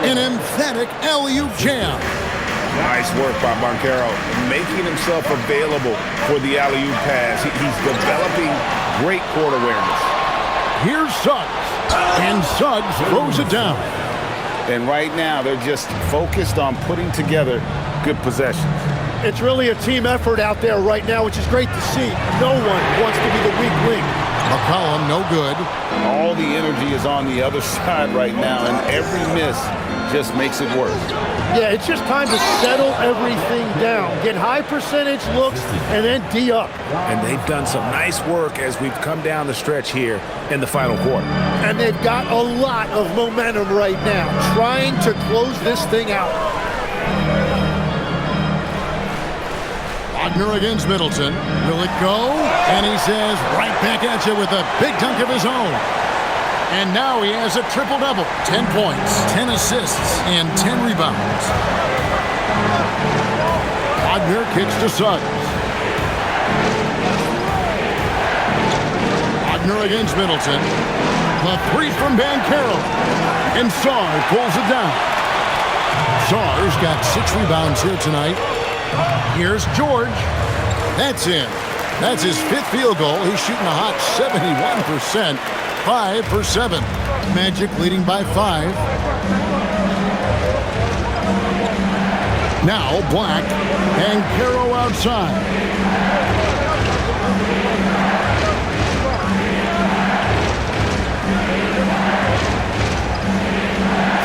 An emphatic alley-oop jam. Nice work by Banchero, making himself available for the alley-oop pass. He's developing great court awareness. Here's Suggs. And Suggs throws it down. And right now, they're just focused on putting together good possessions. It's really a team effort out there right now, which is great to see. No one wants to be the weak link. McCollum, no good. All the energy is on the other side right now, and every miss just makes it worse. Yeah, it's just time to settle everything down. Get high percentage looks and then D up. And they've done some nice work as we've come down the stretch here in the final quarter. And they've got a lot of momentum right now, trying to close this thing out. Wagner against Middleton. Will it go? And he says right back at you with a big dunk of his own. And now he has a triple-double. 10 points, 10 assists, and 10 rebounds. Wagner kicks to Suggs. Wagner against Middleton. The 3 from Banchero. And Sarr pulls it down. Sarr's got 6 rebounds here tonight. Here's George. That's in. That's his 5th field goal. He's shooting a hot 71%, 5 for 7. Magic leading by 5. Now Black and Caro outside.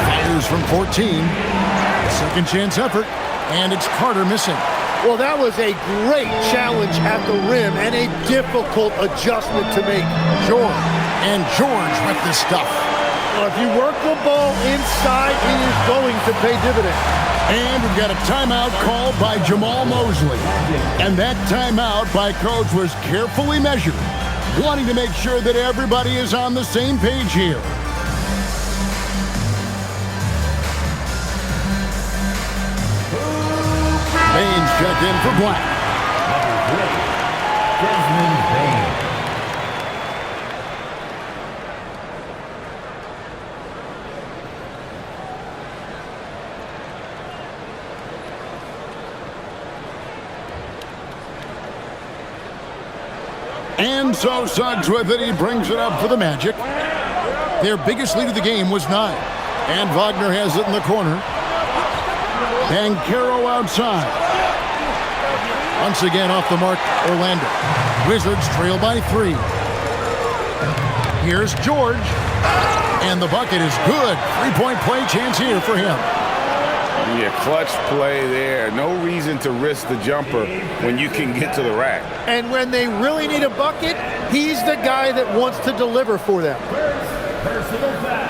Fires from 14. Second chance effort, and it's Carter missing. Well, that was a great challenge at the rim and a difficult adjustment to make. George with this stuff. Well, if you work the ball inside, it is going to pay dividends. And we've got a timeout called by Jamal Mosley. And that timeout by Coach was carefully measured, wanting to make sure that everybody is on the same page here. Baines checked in for Black. Desmond Bain. And so Suggs with it. He brings it up for the Magic. Their biggest lead of the game was 9. And Wagner has it in the corner. And Caro outside. Once again off the mark, Orlando. Wizards trail by 3. Here's George. And the bucket is good. 3-point play chance here for him. Yeah, clutch play there. No reason to risk the jumper when you can get to the rack. And when they really need a bucket, he's the guy that wants to deliver for them. Personal foul.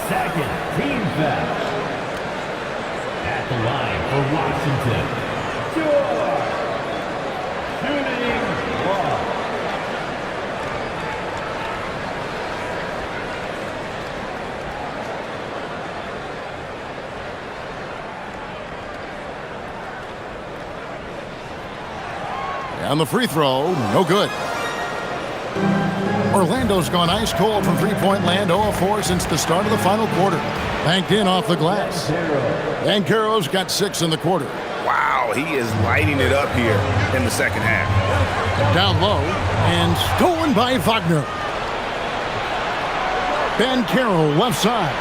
Second team foul. At the line for Washington. George. Shooting ball. On the free throw, no good. Orlando's gone ice cold from three-point land, 0 of 4 since the start of the final quarter. Banked in off the glass. And Caro's got 6 in the quarter. Wow, he is lighting it up here in the second half. Down low and stolen by Wagner. Ben Caro left side.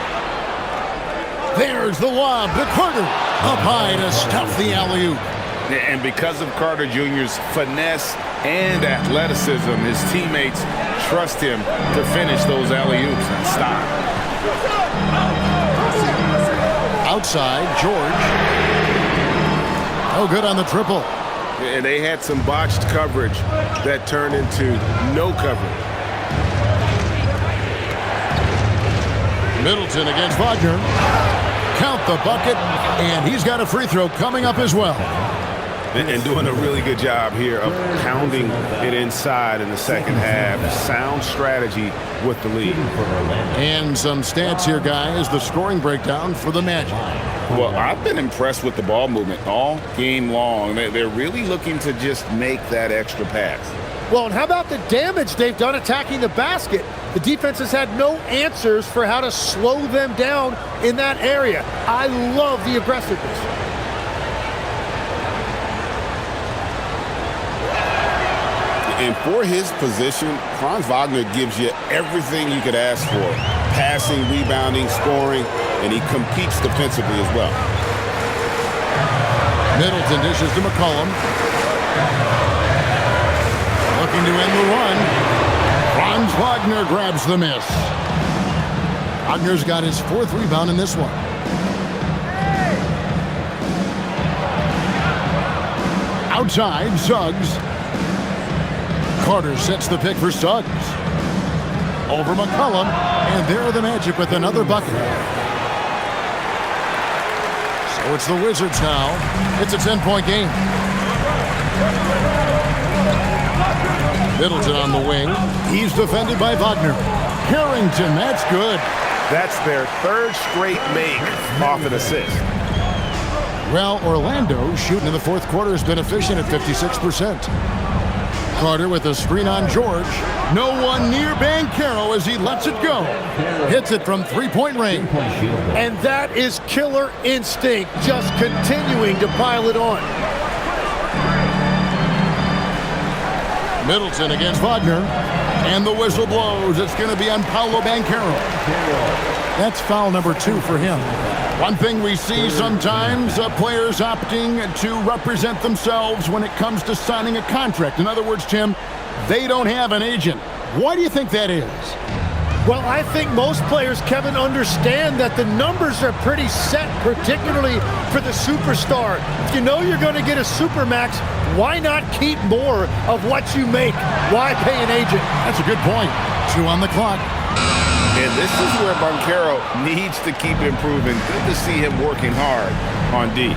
There's the lob to Carter. Up high to stuff the alley-oop. And because of Carter Jr.'s finesse and athleticism, his teammates trust him to finish those alley-oops and stop. Outside, George. No good on the triple. And they had some botched coverage that turned into no coverage. Middleton against Wagner. Count the bucket, and he's got a free throw coming up as well. And doing a really good job here of pounding it inside in the second half. Sound strategy with the lead. And some stats here, guys. The scoring breakdown for the Magic. Well, I've been impressed with the ball movement all game long. They're really looking to just make that extra pass. Well, and how about the damage they've done attacking the basket? The defense has had no answers for how to slow them down in that area. I love the aggressiveness. And for his position, Franz Wagner gives you everything you could ask for. Passing, rebounding, scoring, and he competes defensively as well. Middleton dishes to McCollum. Looking to end the run. Franz Wagner grabs the miss. Wagner's got his 4th rebound in this one. Outside, Suggs. Carter sets the pick for Suggs. Over McCollum, and there are the Magic with another bucket. So it's the Wizards now. It's a 10-point game. Middleton on the wing. He's defended by Wagner. Harrington, that's good. That's their 3rd straight make off an assist. Well, Orlando shooting in the 4th quarter has been efficient at 56%. Carter with a screen on George. No one near Banchero as he lets it go. Hits it from 3-point range. And that is killer instinct, just continuing to pile it on. Middleton against Wagner. And the whistle blows. It's going to be on Paolo Banchero. That's foul number 2 for him. One thing we see sometimes, players opting to represent themselves when it comes to signing a contract. In other words, Tim, they don't have an agent. Why do you think that is? Well, I think most players, Kevin, understand that the numbers are pretty set, particularly for the superstar. If you know you're going to get a supermax, why not keep more of what you make? Why pay an agent? That's a good point. 2 on the clock. And this is where Banchero needs to keep improving. Good to see him working hard on D.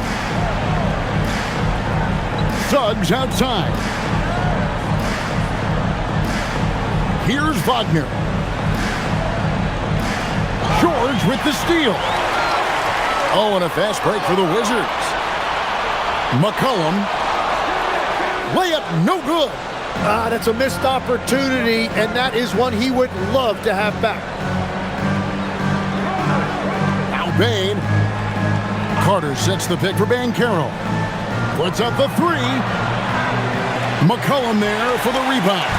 Suggs outside. Here's Wagner. George with the steal. Oh, and a fast break for the Wizards. McCollum. Layup no good. That's a missed opportunity, and that is one he would love to have back. Now Bane. Carter sets the pick for Banchero. Puts up the 3. McCollum there for the rebound.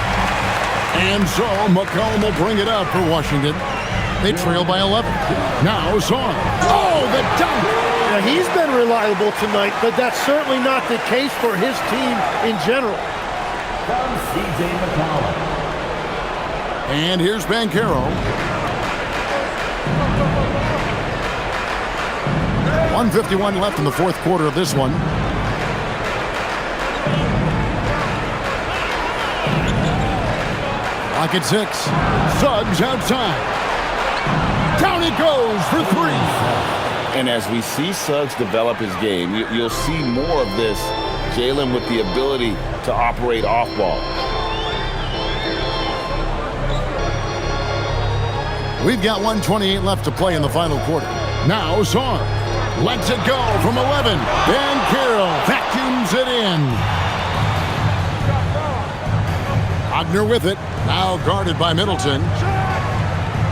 And so McCollum will bring it up for Washington. They trail by 11. Now Zorn. Oh, the dunk! Now, he's been reliable tonight, but that's certainly not the case for his team in general. From C.J. McCollum. And here's Banchero. 1:51 left in the fourth quarter of this one. Clock at 6. Suggs outside. Down it goes for 3. And as we see Suggs develop his game, you'll see more of this. Jalen with the ability to operate off ball. We've got 1:28 left to play in the final quarter. Now Zorn lets it go from 11. Banchero vacuums it in. Wagner with it. Now guarded by Middleton.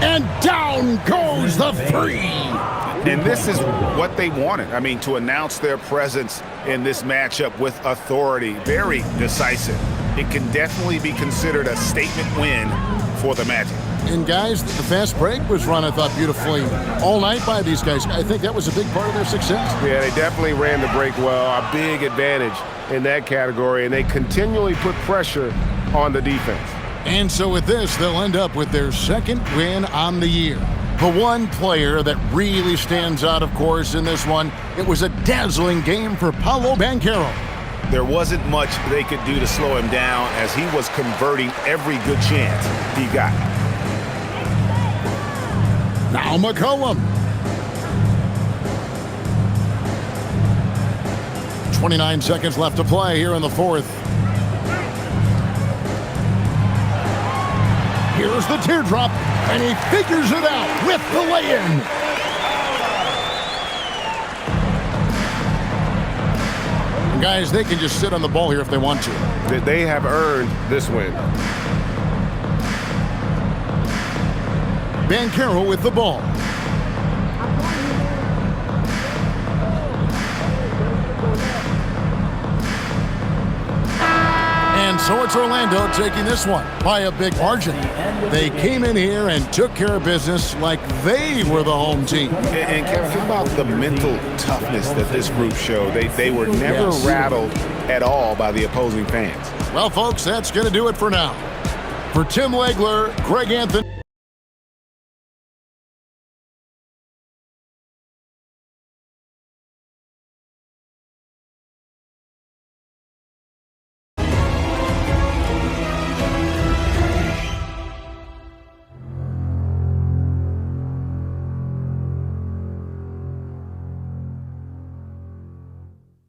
And down goes the 3. And this is what they wanted. I mean, to announce their presence in this matchup with authority. Very decisive. It can definitely be considered a statement win for the Magic. And guys, the fast break was run, I thought, beautifully all night by these guys. I think that was a big part of their success. Yeah, they definitely ran the break well. A big advantage in that category. And they continually put pressure on the defense. And so with this, they'll end up with their second win on the year. The one player that really stands out, of course, in this one, it was a dazzling game for Paolo Banchero. There wasn't much they could do to slow him down as he was converting every good chance he got. Now McCollum. 29 seconds left to play here in the fourth. Here's the teardrop, and he figures it out with the lay-in. And guys, they can just sit on the ball here if they want to. They have earned this win. Banchero with the ball. And so it's Orlando taking this one by a big margin. They came in here and took care of business like they were the home team. And Kevin, how about the mental toughness that this group showed? They were never rattled at all by the opposing fans. Well, folks, that's going to do it for now. For Tim Legler, Greg Anthony.